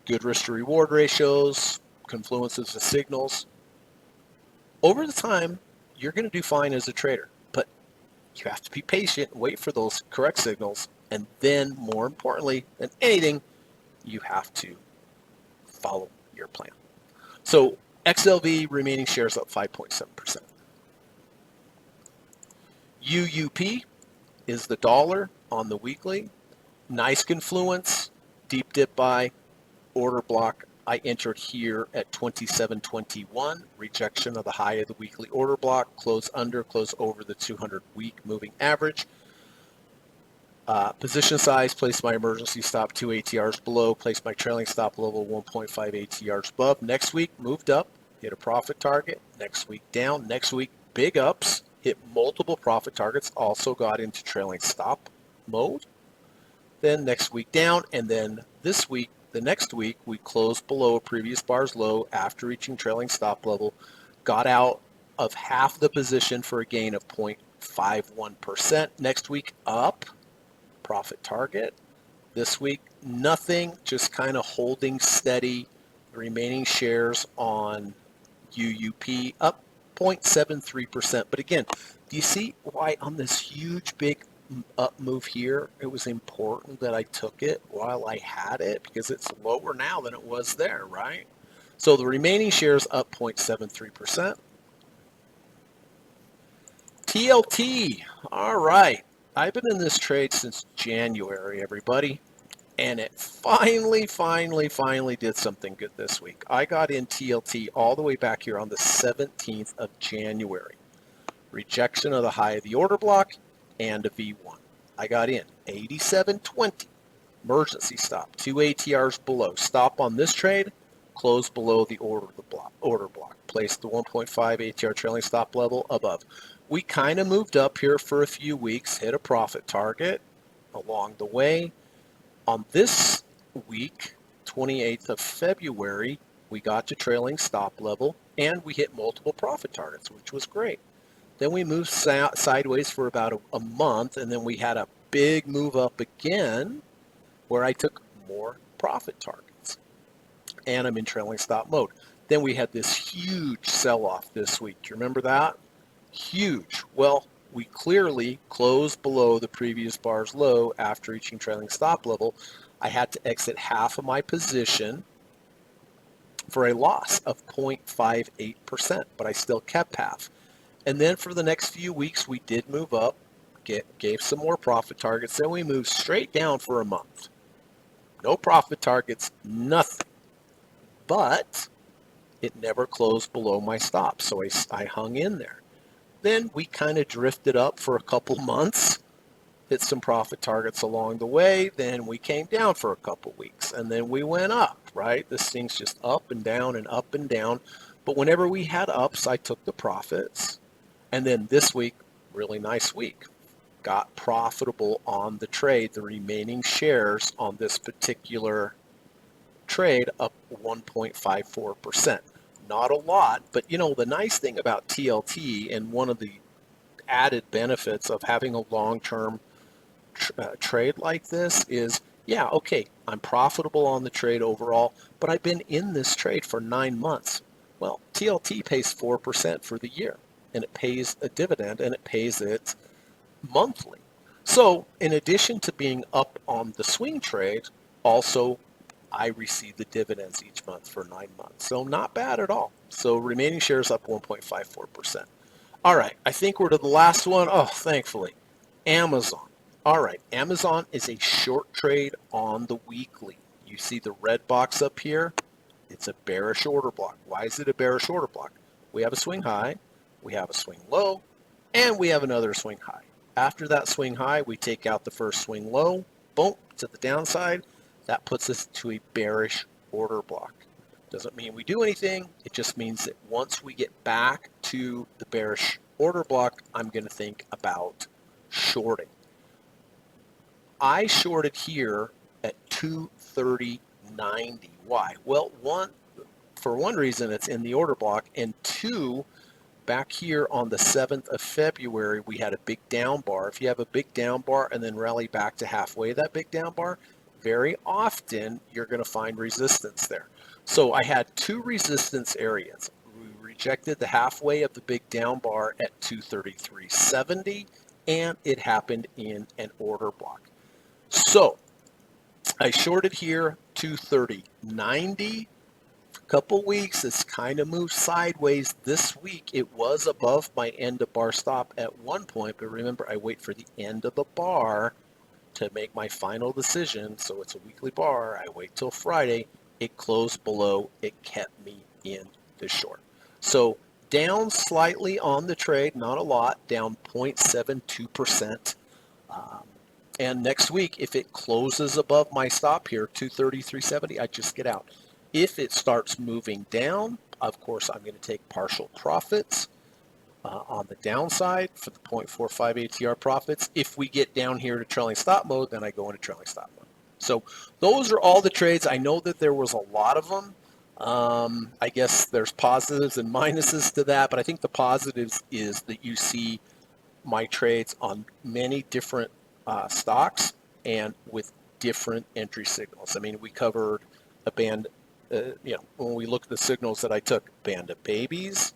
Speaker 1: good risk to reward ratios, confluences of signals, over the time, you're going to do fine as a trader. But you have to be patient, wait for those correct signals, and then more importantly than anything, you have to follow your plan. So XLV remaining shares up 5.7%. UUP is the dollar on the weekly. Nice confluence, deep dip buy, order block. I entered here at 27.21, rejection of the high of the weekly order block, close under, close over the 200-week moving average. Position size, place my emergency stop 2 ATRs below, place my trailing stop level 1.5 ATRs above. Next week, moved up, hit a profit target. Next week, down. Next week, big ups. hit multiple profit targets, also got into trailing stop mode. Then next week down, and then this week, the next week, we closed below a previous bar's low after reaching trailing stop level, got out of half the position for a gain of 0.51%. Next week up, profit target. This week, nothing, just kind of holding steady. The remaining shares on UUP up 0.73%. But again, do you see why on this huge big up move here, it was important that I took it while I had it, because it's lower now than it was there, right? So the remaining shares up 0.73%. TLT, all right. I've been in this trade since January, everybody, and it finally did something good this week. I got in TLT all the way back here on the 17th of January. Rejection of the high of the order block and a V1. I got in 87.20, emergency stop, 2 ATRs below. Stop on this trade, close below the order block. Place the 1.5 ATR trailing stop level above. We kind of moved up here for a few weeks, hit a profit target along the way. On this week, 28th of February, we got to trailing stop level and we hit multiple profit targets, which was great. Then we moved sideways for about a month, and then we had a big move up again where I took more profit targets. And I'm in trailing stop mode. Then we had this huge sell-off this week. Do you remember that? Huge. Well, we clearly closed below the previous bar's low after reaching trailing stop level. I had to exit half of my position for a loss of 0.58%, but I still kept half. And then for the next few weeks, we did move up, gave some more profit targets. Then we moved straight down for a month. No profit targets, nothing. But it never closed below my stop, so I hung in there. Then we kind of drifted up for a couple months, hit some profit targets along the way. Then we came down for a couple weeks, and then we went up, right? This thing's just up and down and up and down. But whenever we had ups, I took the profits. And then this week, really nice week. Got profitable on the trade. The remaining shares on this particular trade up 1.54%. Not a lot, but you know, the nice thing about TLT and one of the added benefits of having a long-term trade like this is, yeah, okay, I'm profitable on the trade overall, but I've been in this trade for 9 months. Well, TLT pays 4% for the year, and it pays a dividend, and it pays it monthly. So in addition to being up on the swing trade, also I receive the dividends each month for 9 months. So not bad at all. So remaining shares up 1.54%. All right, I think we're to the last one. Oh, thankfully, Amazon. All right, Amazon is a short trade on the weekly. You see the red box up here? It's a bearish order block. Why is it a bearish order block? We have a swing high, we have a swing low, and we have another swing high. After that swing high, we take out the first swing low, boom, to the downside. That puts us to a bearish order block. Doesn't mean we do anything. It just means that once we get back to the bearish order block, I'm going to think about shorting. I shorted here at 230.90. Why? Well, for one reason, it's in the order block, and two, back here on the 7th of February, we had a big down bar. If you have a big down bar and then rally back to halfway that big down bar, very often you're going to find resistance there. So I had two resistance areas. We rejected the halfway of the big down bar at 233.70, and it happened in an order block. So I shorted here 230.90. A couple weeks, it's kind of moved sideways. This week, it was above my end of bar stop at one point, but remember, I wait for the end of the bar to make my final decision. So it's a weekly bar. I wait till Friday. It closed below. It kept me in the short. So down slightly on the trade, not a lot, down 0.72%. And next week, if it closes above my stop here, 233.70, I just get out. If it starts moving down, of course, I'm going to take partial profits. On the downside for the 0.45 ATR profits. If we get down here to trailing stop mode, then I go into trailing stop mode. So those are all the trades. I know that there was a lot of them. I guess there's positives and minuses to that, but I think the positives is that you see my trades on many different stocks and with different entry signals. I mean, we covered a band, when we look at the signals that I took, band of babies,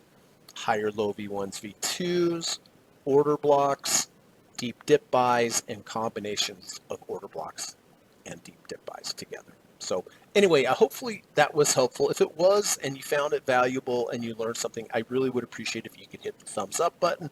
Speaker 1: higher low V1s, V2s, order blocks, deep dip buys, and combinations of order blocks and deep dip buys together. So anyway, hopefully that was helpful. If it was and you found it valuable and you learned something, I really would appreciate if you could hit the thumbs up button.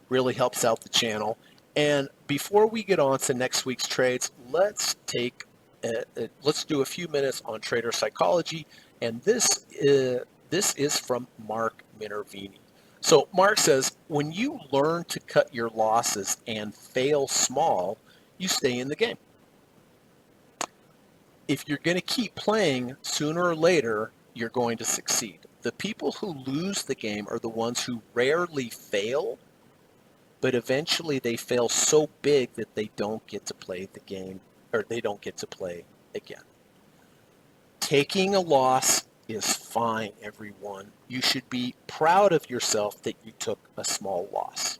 Speaker 1: Really helps out the channel. And before we get on to next week's trades, let's do a few minutes on trader psychology. And this is from Mark Minervini. So Mark says, when you learn to cut your losses and fail small, you stay in the game. If you're going to keep playing, sooner or later, you're going to succeed. The people who lose the game are the ones who rarely fail, but eventually they fail so big that they don't get to play the game, or they don't get to play again. Taking a loss is fine, everyone. You should be proud of yourself that you took a small loss,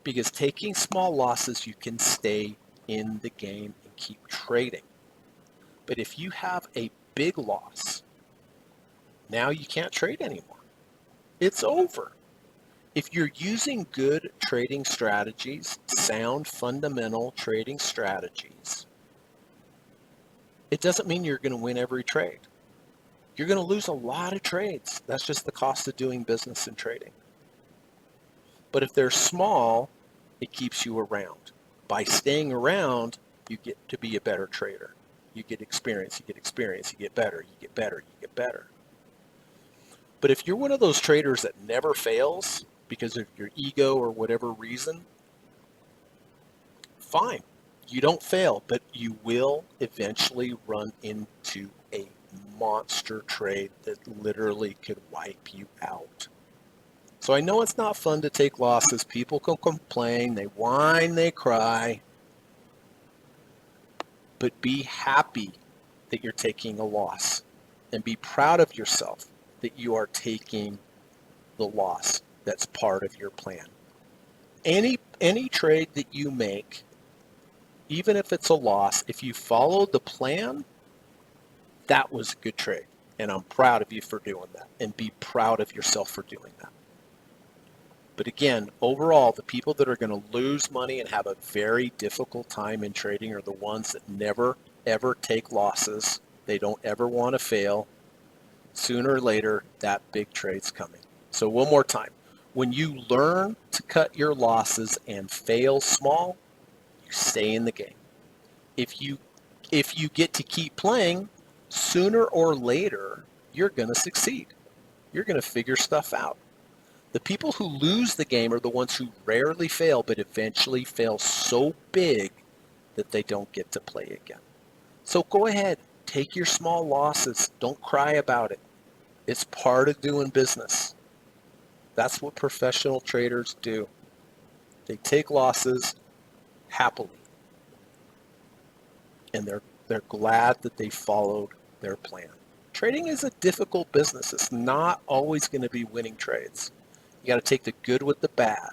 Speaker 1: because taking small losses, you can stay in the game and keep trading. But if you have a big loss, now you can't trade anymore. It's over. If you're using good trading strategies, sound fundamental trading strategies, it doesn't mean you're going to win every trade. You're going to lose a lot of trades. That's just the cost of doing business and trading. But if they're small, it keeps you around. By staying around, you get to be a better trader. You get experience, you get better, you get better. But if you're one of those traders that never fails because of your ego or whatever reason, fine. You don't fail, but you will eventually run into a monster trade that literally could wipe you out. So I know it's not fun to take losses. People can complain, they whine, they cry, but be happy that you're taking a loss and be proud of yourself that you are taking the loss. That's part of your plan. Any trade that you make, even if it's a loss, if you follow the plan, that was a good trade. And I'm proud of you for doing that, and be proud of yourself for doing that. But again, overall, the people that are going to lose money and have a very difficult time in trading are the ones that never, ever take losses. They don't ever want to fail. Sooner or later, that big trade's coming. So one more time. When you learn to cut your losses and fail small, you stay in the game. If you get to keep playing, sooner or later, you're going to succeed. You're going to figure stuff out. The people who lose the game are the ones who rarely fail, but eventually fail so big that they don't get to play again. So go ahead, take your small losses. Don't cry about it. It's part of doing business. That's what professional traders do. They take losses happily. And they're glad that they followed their plan. Trading is a difficult business. It's not always going to be winning trades. You got to take the good with the bad.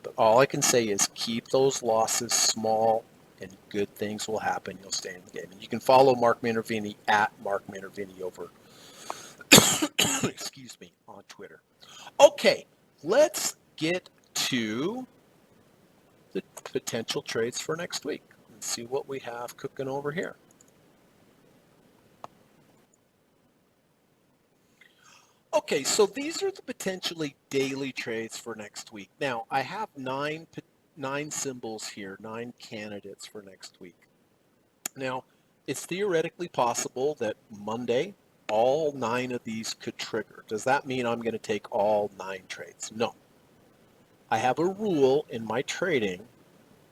Speaker 1: But all I can say is keep those losses small and good things will happen. You'll stay in the game. And you can follow Mark Minervini at Mark Minervini over, excuse me, on Twitter. Okay, let's get to the potential trades for next week and see what we have cooking over here. Okay, so these are the potentially daily trades for next week. Now, I have nine symbols here, 9 candidates for next week. Now, it's theoretically possible that Monday, all 9 of these could trigger. Does that mean I'm going to take all 9 trades? No. I have a rule in my trading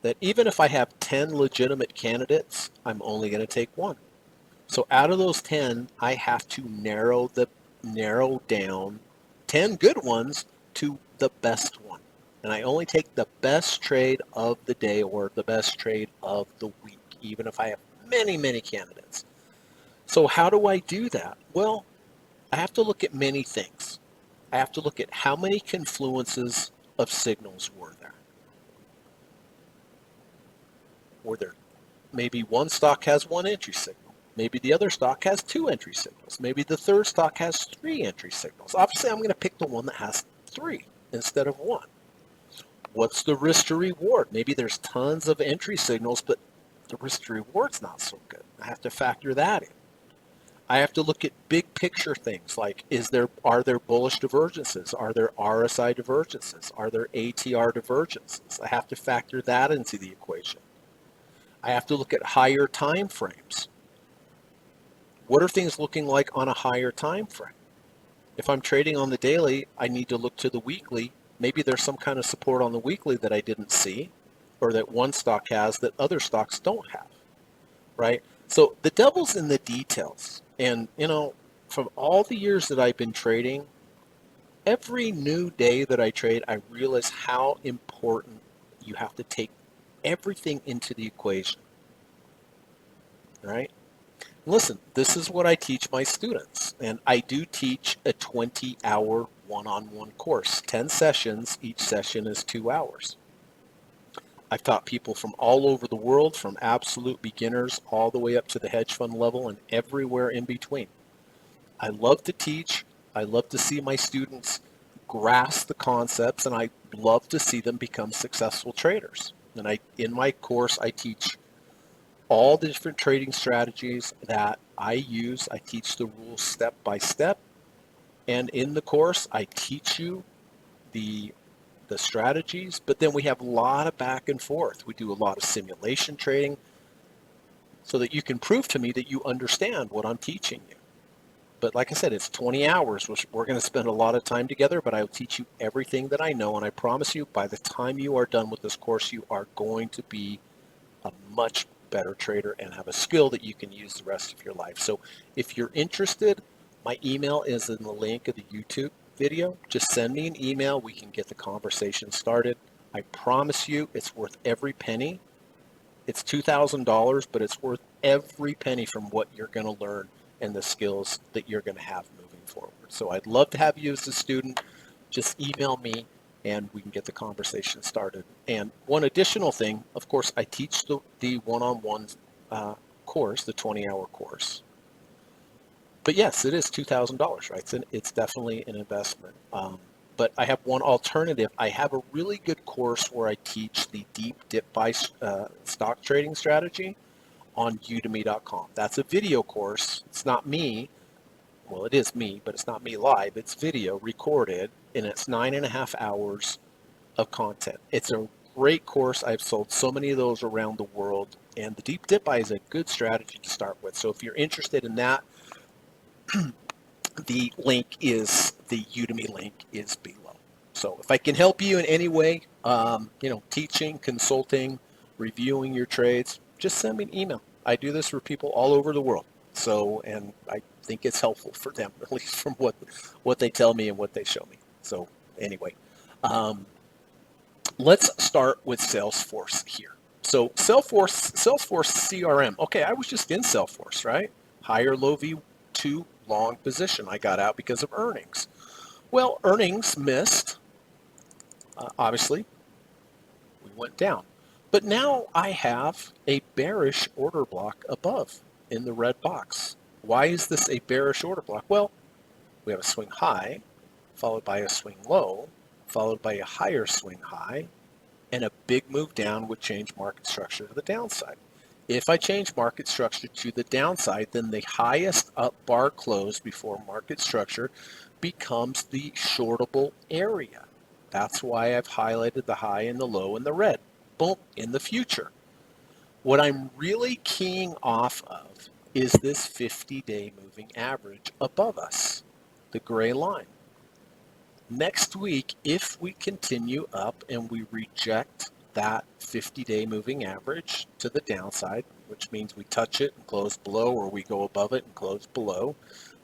Speaker 1: that even if I have 10 legitimate candidates, I'm only going to take 1. So out of those 10, I have to narrow down 10 good ones to the best one. And I only take the best trade of the day or the best trade of the week, even if I have many, many candidates. So how do I do that? Well, I have to look at many things. I have to look at how many confluences of signals were there. Were there maybe one stock has one entry signal? Maybe the other stock has two entry signals. Maybe the third stock has three entry signals. Obviously, I'm going to pick the one that has three instead of one. What's the risk to reward? Maybe there's tons of entry signals, but the risk to reward's not so good. I have to factor that in. I have to look at big picture things like are there bullish divergences? Are there RSI divergences? Are there ATR divergences? I have to factor that into the equation. I have to look at higher time frames. What are things looking like on a higher time frame? If I'm trading on the daily, I need to look to the weekly. Maybe there's some kind of support on the weekly that I didn't see, or that one stock has that other stocks don't have, right? So the devil's in the details. And, from all the years that I've been trading, every new day that I trade, I realize how important you have to take everything into the equation, right? Listen, this is what I teach my students, and I do teach a 20-hour one-on-one course, 10 sessions. Each session is 2 hours. I've taught people from all over the world, from absolute beginners all the way up to the hedge fund level and everywhere in between. I love to teach. I love to see my students grasp the concepts, and I love to see them become successful traders. And in my course, I teach all the different trading strategies that I use. I teach the rules step by step. And in the course, I teach you the strategies, but then we have a lot of back and forth. We do a lot of simulation trading so that you can prove to me that you understand what I'm teaching you. But like I said, it's 20 hours, which we're going to spend a lot of time together, but I'll teach you everything that I know. And I promise you, by the time you are done with this course, you are going to be a much better trader and have a skill that you can use the rest of your life. So if you're interested, my email is in the link of the YouTube video. Just send me an email. We can get the conversation started. I promise you it's worth every penny. It's $2,000, but it's worth every penny from what you're going to learn and the skills that you're going to have moving forward. So I'd love to have you as a student. Just email me and we can get the conversation started. And one additional thing, of course, I teach the one-on-one course, the 20-hour course. But yes, it is $2,000, right? It's definitely an investment. But I have one alternative. I have a really good course where I teach the deep dip buy stock trading strategy on udemy.com. That's a video course. It's not me. Well, it is me, but it's not me live. It's video recorded, and it's 9.5 hours of content. It's a great course. I've sold so many of those around the world, and the deep dip buy is a good strategy to start with. So if you're interested in that, the Udemy link is below. So if I can help you in any way, teaching, consulting, reviewing your trades, just send me an email. I do this for people all over the world. So, and I think it's helpful for them, at least from what they tell me and what they show me. So anyway, let's start with Salesforce here. So Salesforce CRM. Okay, I was just in Salesforce, right? Higher low V2 long position. I got out because of earnings. Well, earnings missed. Obviously, we went down. But now I have a bearish order block above in the red box. Why is this a bearish order block? Well, we have a swing high, followed by a swing low, followed by a higher swing high, and a big move down would change market structure to the downside. If I change market structure to the downside, then the highest up bar close before market structure becomes the shortable area. That's why I've highlighted the high and the low in the red. Boom, in the future. What I'm really keying off of is this 50-day moving average above us, the gray line. Next week, if we continue up and we reject that 50-day moving average to the downside, which means we touch it and close below, or we go above it and close below,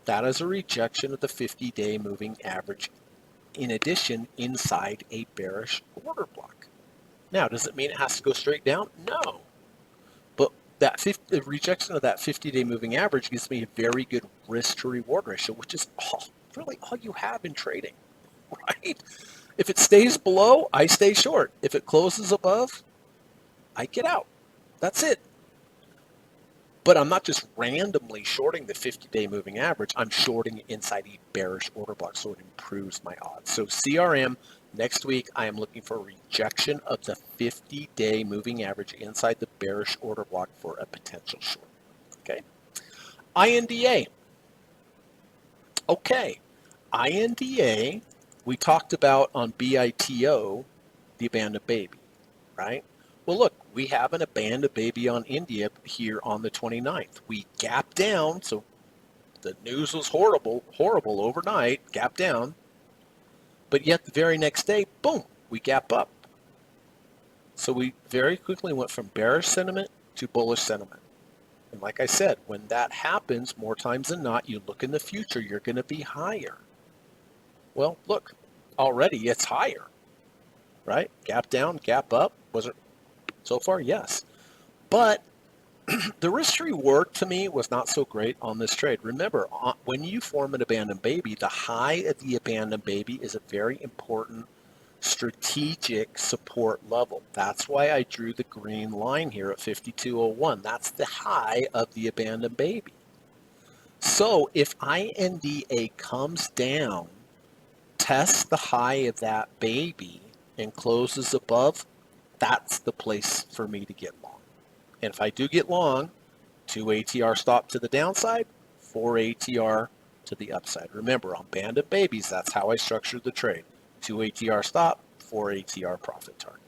Speaker 1: that is a rejection of the 50-day moving average in addition inside a bearish order block. Now, does it mean it has to go straight down? No. But the rejection of that 50-day moving average gives me a very good risk to reward ratio, which is really all you have in trading, right? If it stays below, I stay short. If it closes above, I get out. That's it. But I'm not just randomly shorting the 50-day moving average. I'm shorting inside a bearish order block, so it improves my odds. So CRM, next week, I am looking for a rejection of the 50-day moving average inside the bearish order block for a potential short. Okay. INDA. Okay. INDA, we talked about on BITO, the abandoned baby, right? Well, look, we have an abandoned baby on India here on the 29th. We gapped down, so the news was horrible overnight, gap down. But yet the very next day, boom, we gap up. So we very quickly went from bearish sentiment to bullish sentiment. And like I said, when that happens, more times than not, you look in the future, you're going to be higher. Well, look, already it's higher, right? Gap down, gap up. Was it so far? Yes. But the risk to reward to me was not so great on this trade. Remember, when you form an abandoned baby, the high of the abandoned baby is a very important strategic support level. That's why I drew the green line here at 52.01. That's the high of the abandoned baby. So if INDA comes down, tests the high of that baby, and closes above, that's the place for me to get long. And if I do get long, 2 ATR stop to the downside, 4 ATR to the upside. Remember, on abandoned babies, that's how I structured the trade. 2 ATR stop, 4 ATR profit target.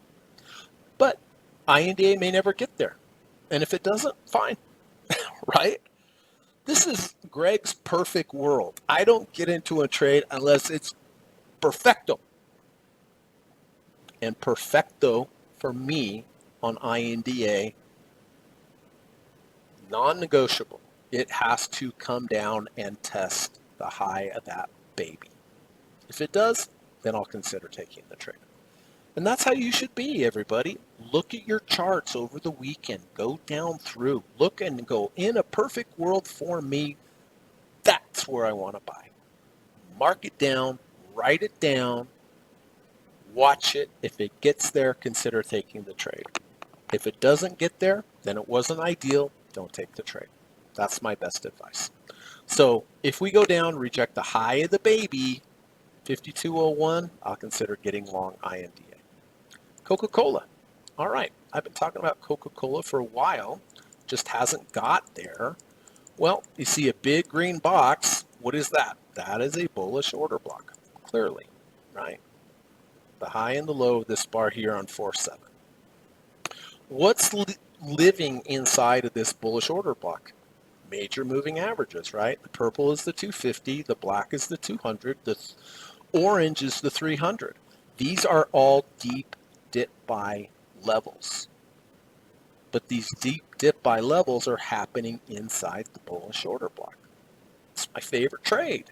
Speaker 1: But INDA may never get there. And if it doesn't, fine, right? This is Greg's perfect world. I don't get into a trade unless it's perfecto. And perfecto for me on INDA, non-negotiable. It has to come down and test the high of that baby. If it does, then I'll consider taking the trade. And that's how you should be, everybody. Look at your charts over the weekend. Go down through. Look and go, in a perfect world for me, that's where I want to buy. Mark it down, write it down, watch it. If it gets there, consider taking the trade. If it doesn't get there, then it wasn't ideal. Don't take the trade. That's my best advice. So if we go down, reject the high of the baby, 52.01, I'll consider getting long INDA. Coca-Cola. All right, I've been talking about Coca-Cola for a while, just hasn't got there. Well, you see a big green box. What is that? That is a bullish order block, clearly, right? The high and the low of this bar here on 4.7. What's living inside of this bullish order block? Major moving averages, right? The purple is the 250, the black is the 200, the orange is the 300. These are all deep dip buy levels. But these deep dip buy levels are happening inside the bullish order block. It's my favorite trade.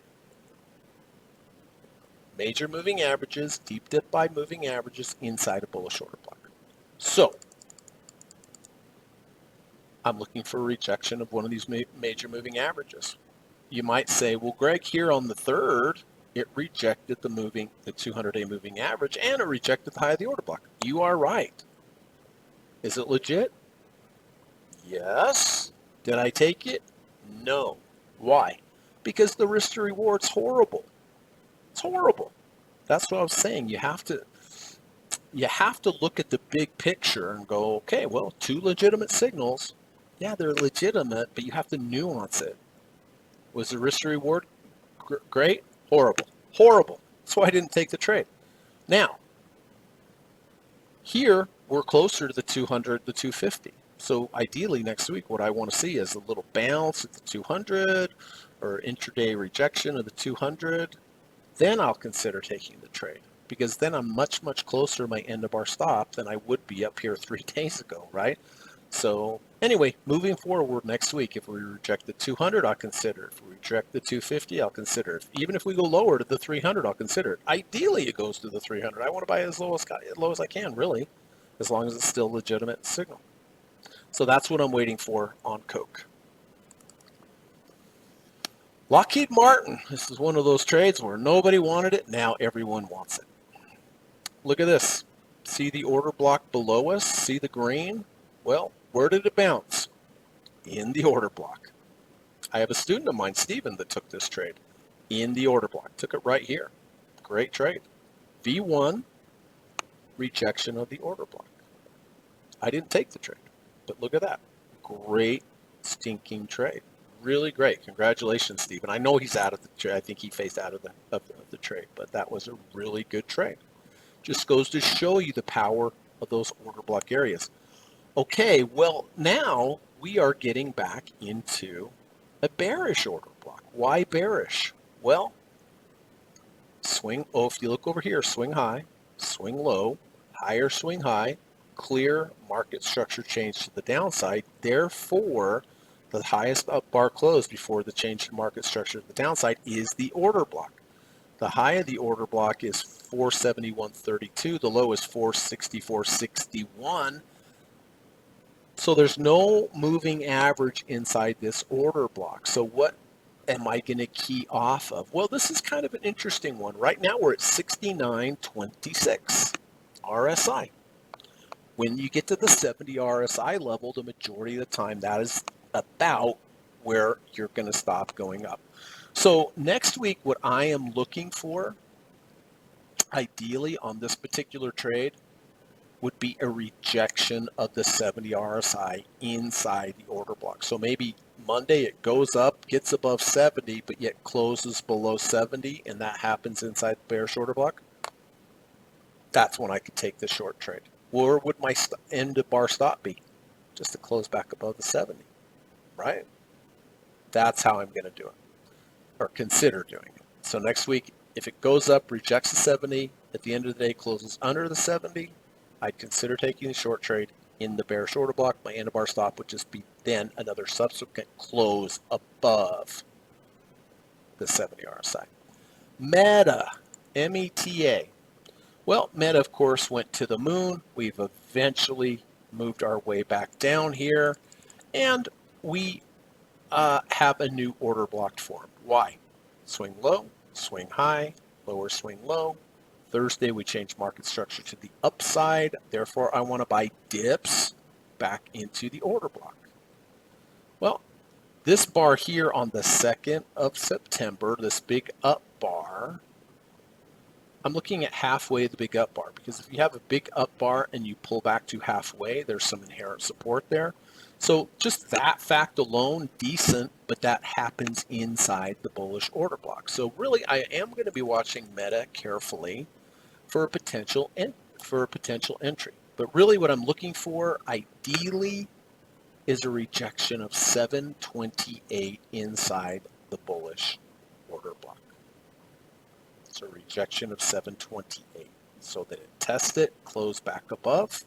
Speaker 1: Major moving averages, deep dip buy moving averages inside a bullish order block. So I'm looking for a rejection of one of these major moving averages. You might say, well, Greg, here on the 3rd, it rejected the 200-day moving average, and it rejected the high of the order block. You are right. Is it legit? Yes. Did I take it? No. Why? Because the risk to reward's horrible. It's horrible. That's what I was saying. You have to look at the big picture and go, okay, well, 2 legitimate signals. Yeah, they're legitimate, but you have to nuance it. Was the risk to reward great? Horrible. Horrible. That's why I didn't take the trade. Now, here we're closer to the 200, the 250. So ideally next week, what I want to see is a little bounce at the 200 or intraday rejection of the 200. Then I'll consider taking the trade, because then I'm much, much closer to my end of our stop than I would be up here 3 days ago, right? So Anyway, moving forward next week, if we reject the 200, I'll consider it. If we reject the 250, I'll consider it. Even if we go lower to the 300, I'll consider it. Ideally, it goes to the 300. I want to buy as low as I can, really, as long as it's still a legitimate signal. So that's what I'm waiting for on Coke. Lockheed Martin. This is one of those trades where nobody wanted it. Now everyone wants it. Look at this. See the order block below us? See the green? Well, where did it bounce? In the order block. I have a student of mine, Steven, that took this trade in the order block. Took it right here. Great trade. V1, rejection of the order block. I didn't take the trade, but look at that. Great stinking trade. Really great. Congratulations, Steven. I know he's out of the trade. I think he phased out of the trade, but that was a really good trade. Just goes to show you the power of those order block areas. Okay, well, now we are getting back into a bearish order block. Why bearish? Well, if you look over here, swing high, swing low, higher swing high, clear market structure change to the downside. Therefore, the highest up bar close before the change in market structure to the downside is the order block. The high of the order block is 471.32. The low is 464.61. So there's no moving average inside this order block. So what am I going to key off of? Well, this is kind of an interesting one. Right now we're at 69.26 RSI. When you get to the 70 RSI level, the majority of the time that is about where you're going to stop going up. So next week, what I am looking for, ideally on this particular trade, would be a rejection of the 70 RSI inside the order block. So maybe Monday it goes up, gets above 70, but yet closes below 70, and that happens inside the bearish order block. That's when I could take the short trade. Where would my end of bar stop be? Just to close back above the 70, right? That's how I'm going to do it, or consider doing it. So next week, if it goes up, rejects the 70, at the end of the day closes under the 70, I'd consider taking the short trade in the bearish order block. My end of bar stop would just be then another subsequent close above the 70 RSI. Meta, META. Well, Meta, of course, went to the moon. We've eventually moved our way back down here, and we have a new order block formed. Why? Swing low, swing high, lower swing low. Thursday, we changed market structure to the upside. Therefore, I want to buy dips back into the order block. Well, this bar here on the 2nd of September, this big up bar, I'm looking at halfway of the big up bar, because if you have a big up bar and you pull back to halfway, there's some inherent support there. So just that fact alone, decent, but that happens inside the bullish order block. So really, I am going to be watching Meta carefully for a potential entry. But really what I'm looking for, ideally, is a rejection of 728 inside the bullish order block. It's a rejection of 728 so that it tests it, close back above,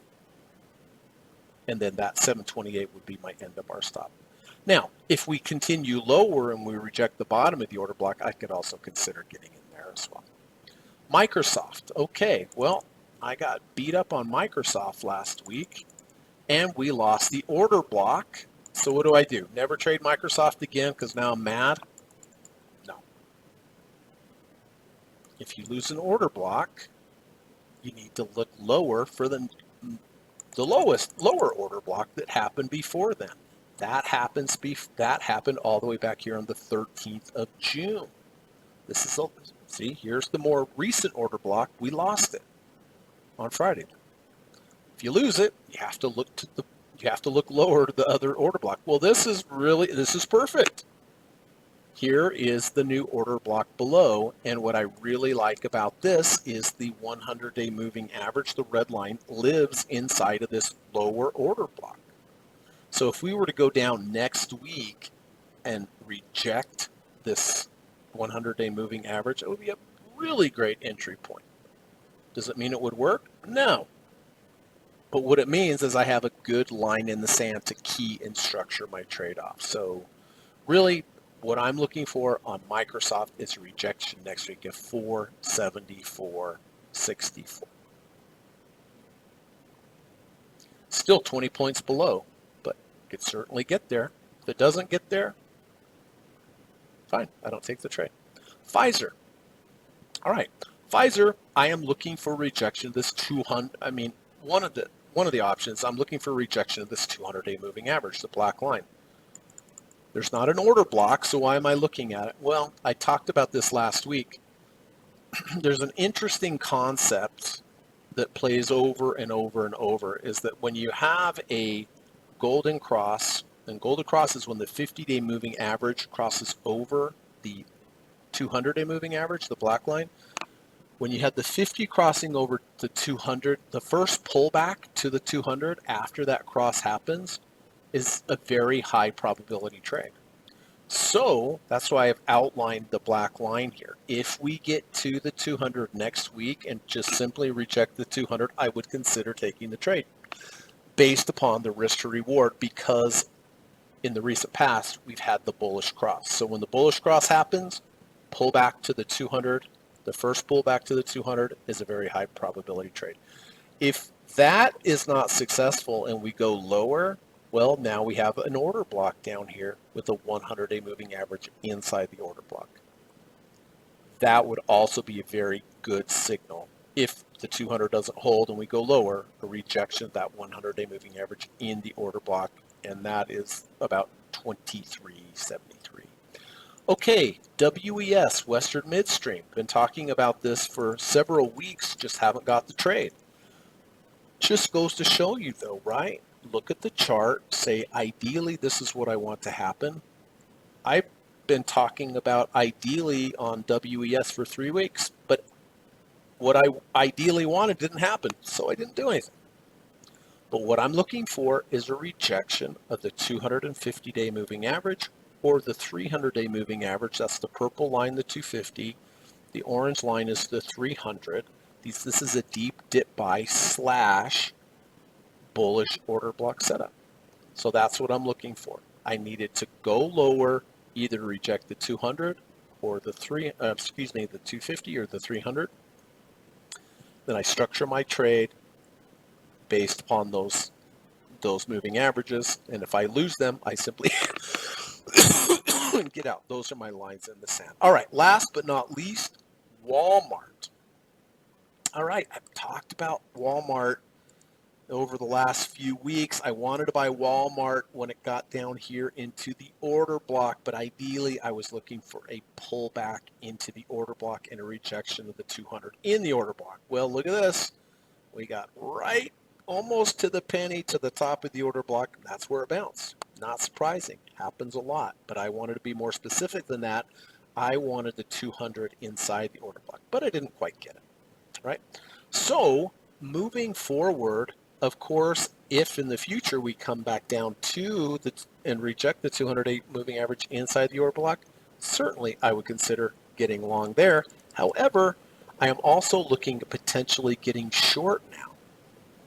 Speaker 1: and then that 728 would be my end of our stop. Now, if we continue lower and we reject the bottom of the order block, I could also consider getting in there as well. Microsoft. Okay, well, I got beat up on Microsoft last week, and we lost the order block. So what do? Never trade Microsoft again because now I'm mad? No. If you lose an order block, you need to look lower for the lower order block that happened before then. That happened all the way back here on the 13th of June. This is see, here's the more recent order block. We lost it on Friday. If you lose it, you have to look lower to the other order block. Well, this is perfect. Here is the new order block below, and what I really like about this is the 100-day moving average, the red line, lives inside of this lower order block. So if we were to go down next week and reject this 100-day moving average, it would be a really great entry point. Does it mean it would work? No. But what it means is I have a good line in the sand to key and structure my trade-off. So really what I'm looking for on Microsoft is a rejection next week of 474.64. Still 20 points below, but could certainly get there. If it doesn't get there, fine, I don't take the trade. Pfizer. All right. Pfizer, I am looking for rejection of this 200. I mean, one of the options, I'm looking for rejection of this 200-day moving average, the black line. There's not an order block, so why am I looking at it? Well, I talked about this last week. There's an interesting concept that plays over and over and over, is that when you have a golden cross, and golden cross is when the 50-day moving average crosses over the 200-day moving average, the black line. When you have the 50 crossing over to 200, the first pullback to the 200 after that cross happens is a very high probability trade. So that's why I've outlined the black line here. If we get to the 200 next week and just simply reject the 200, I would consider taking the trade based upon the risk to reward, because in the recent past, we've had the bullish cross. So when the bullish cross happens, pull back to the 200. The first pullback to the 200 is a very high probability trade. If that is not successful and we go lower, well, now we have an order block down here with a 100-day moving average inside the order block. That would also be a very good signal. If the 200 doesn't hold and we go lower, a rejection of that 100-day moving average in the order block, and that is about 23.73. Okay, WES, Western Midstream. Been talking about this for several weeks, just haven't got the trade. Just goes to show you though, right? Look at the chart, say ideally this is what I want to happen. I've been talking about ideally on WES for 3 weeks, but what I ideally wanted didn't happen, so I didn't do anything. But what I'm looking for is a rejection of the 250-day moving average or the 300-day moving average. That's the purple line, the 250. The orange line is the 300. This is a deep dip buy / bullish order block setup. So that's what I'm looking for. I needed to go lower, either reject the 200 or the 250 or the 300. Then I structure my trade based upon those moving averages, and if I lose them, I simply get out. Those are my lines in the sand. All right, last but not least, Walmart. All right, I've talked about Walmart over the last few weeks. I wanted to buy Walmart when it got down here into the order block, but ideally I was looking for a pullback into the order block and a rejection of the 200 in the order block. Well, look at this. We got right almost to the penny to the top of the order block. That's where it bounced. Not surprising. Happens a lot, but I wanted to be more specific than that. I wanted the 200 inside the order block, but I didn't quite get it, right? So moving forward, of course, if in the future we come back down to and reject the 208 moving average inside the order block, certainly I would consider getting long there. However, I am also looking at potentially getting short now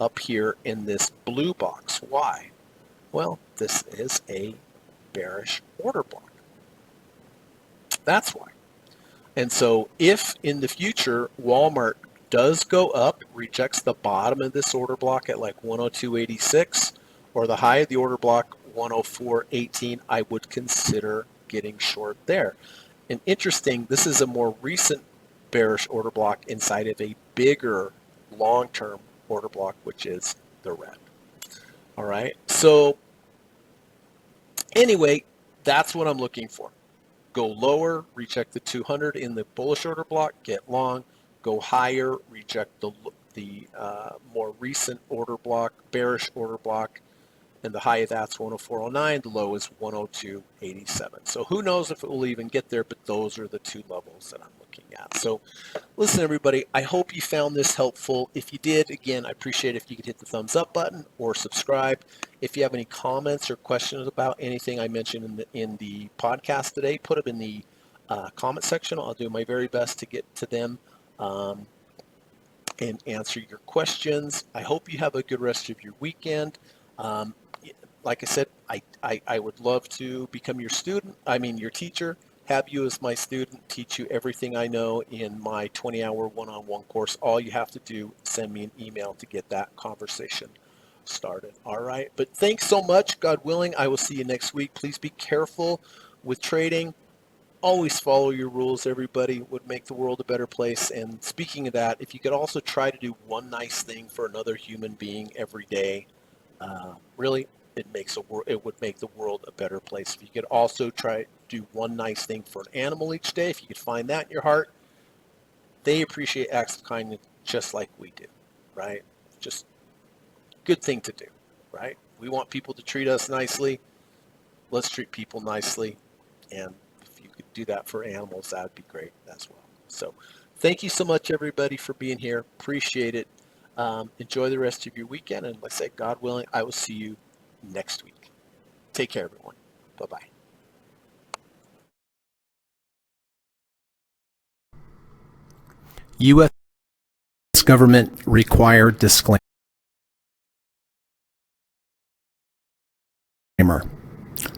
Speaker 1: up here in this blue box. Why? Well, this is a bearish order block. That's why. And so if in the future Walmart does go up, rejects the bottom of this order block at like 102.86 or the high of the order block 104.18, I would consider getting short there. And interesting, this is a more recent bearish order block inside of a bigger long-term order block, which is the red. All right, so anyway, that's what I'm looking for. Go lower, reject the 200 in the bullish order block, get long. Go higher, reject the more recent order block, bearish order block, and the high of that's 104.09, the low is 102.87. So who knows if it will even get there, but those are the two levels that I'm looking at. So listen, everybody, I hope you found this helpful. If you did, again, I appreciate if you could hit the thumbs up button or subscribe. If you have any comments or questions about anything I mentioned in the podcast today, put them in the comment section. I'll do my very best to get to them. and answer your questions. I hope you have a good rest of your weekend. Like I said, I would love to become your your teacher, have you as my student, teach you everything I know in my 20-hour one-on-one course. All you have to do is send me an email to get that conversation started. All right. But thanks so much. God willing, I will see you next week. Please be careful with trading. Always follow your rules, everybody. Would make the world a better place. And speaking of that, if you could also try to do one nice thing for another human being every day, really, it would make the world a better place. If you could also try to do one nice thing for an animal each day, if you could find that in your heart, they appreciate acts of kindness just like we do, right? Just good thing to do, right? We want people to treat us nicely. Let's treat people nicely. And if you could do that for animals, that would be great as well. So thank you so much, everybody, for being here. Appreciate it. Enjoy the rest of your weekend. And like I said, God willing, I will see you next week. Take care, everyone. Bye-bye.
Speaker 2: U.S. government required disclaimer.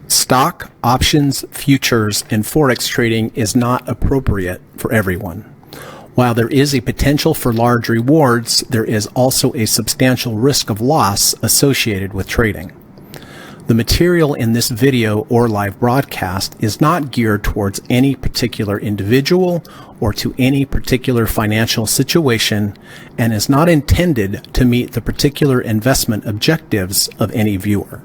Speaker 2: Stock, options, futures, and forex trading is not appropriate for everyone. While there is a potential for large rewards, there is also a substantial risk of loss associated with trading. The material in this video or live broadcast is not geared towards any particular individual or to any particular financial situation and is not intended to meet the particular investment objectives of any viewer.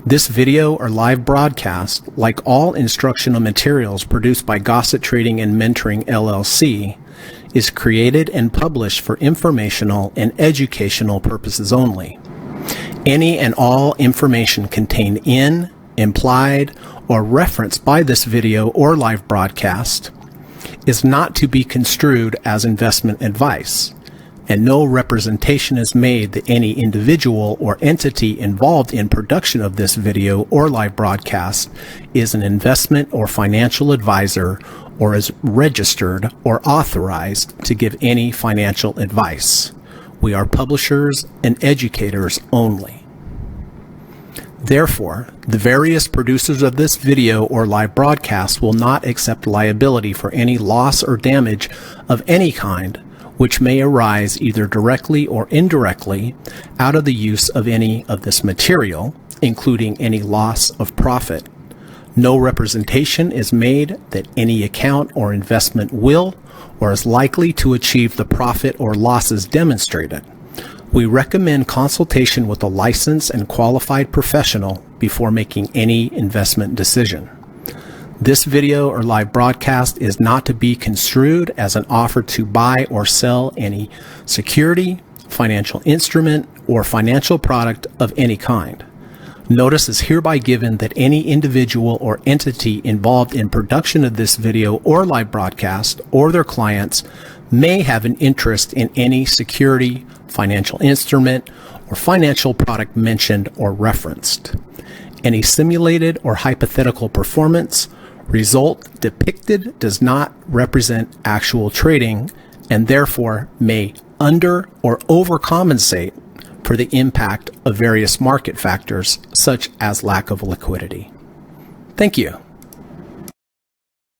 Speaker 2: This video or live broadcast, like all instructional materials produced by Gossett Trading and Mentoring LLC, is created and published for informational and educational purposes only. Any and all information contained in, implied, or referenced by this video or live broadcast is not to be construed as investment advice, and no representation is made that any individual or entity involved in production of this video or live broadcast is an investment or financial advisor or is registered or authorized to give any financial advice. We are publishers and educators only. Therefore, the various producers of this video or live broadcast will not accept liability for any loss or damage of any kind which may arise either directly or indirectly out of the use of any of this material, including any loss of profit. No representation is made that any account or investment will or is likely to achieve the profit or losses demonstrated. We recommend consultation with a licensed and qualified professional before making any investment decision. This video or live broadcast is not to be construed as an offer to buy or sell any security, financial instrument, or financial product of any kind. Notice is hereby given that any individual or entity involved in production of this video or live broadcast or their clients may have an interest in any security, financial instrument, or financial product mentioned or referenced. Any simulated or hypothetical performance result depicted does not represent actual trading and therefore may under or overcompensate for the impact of various market factors such as lack of liquidity. Thank you.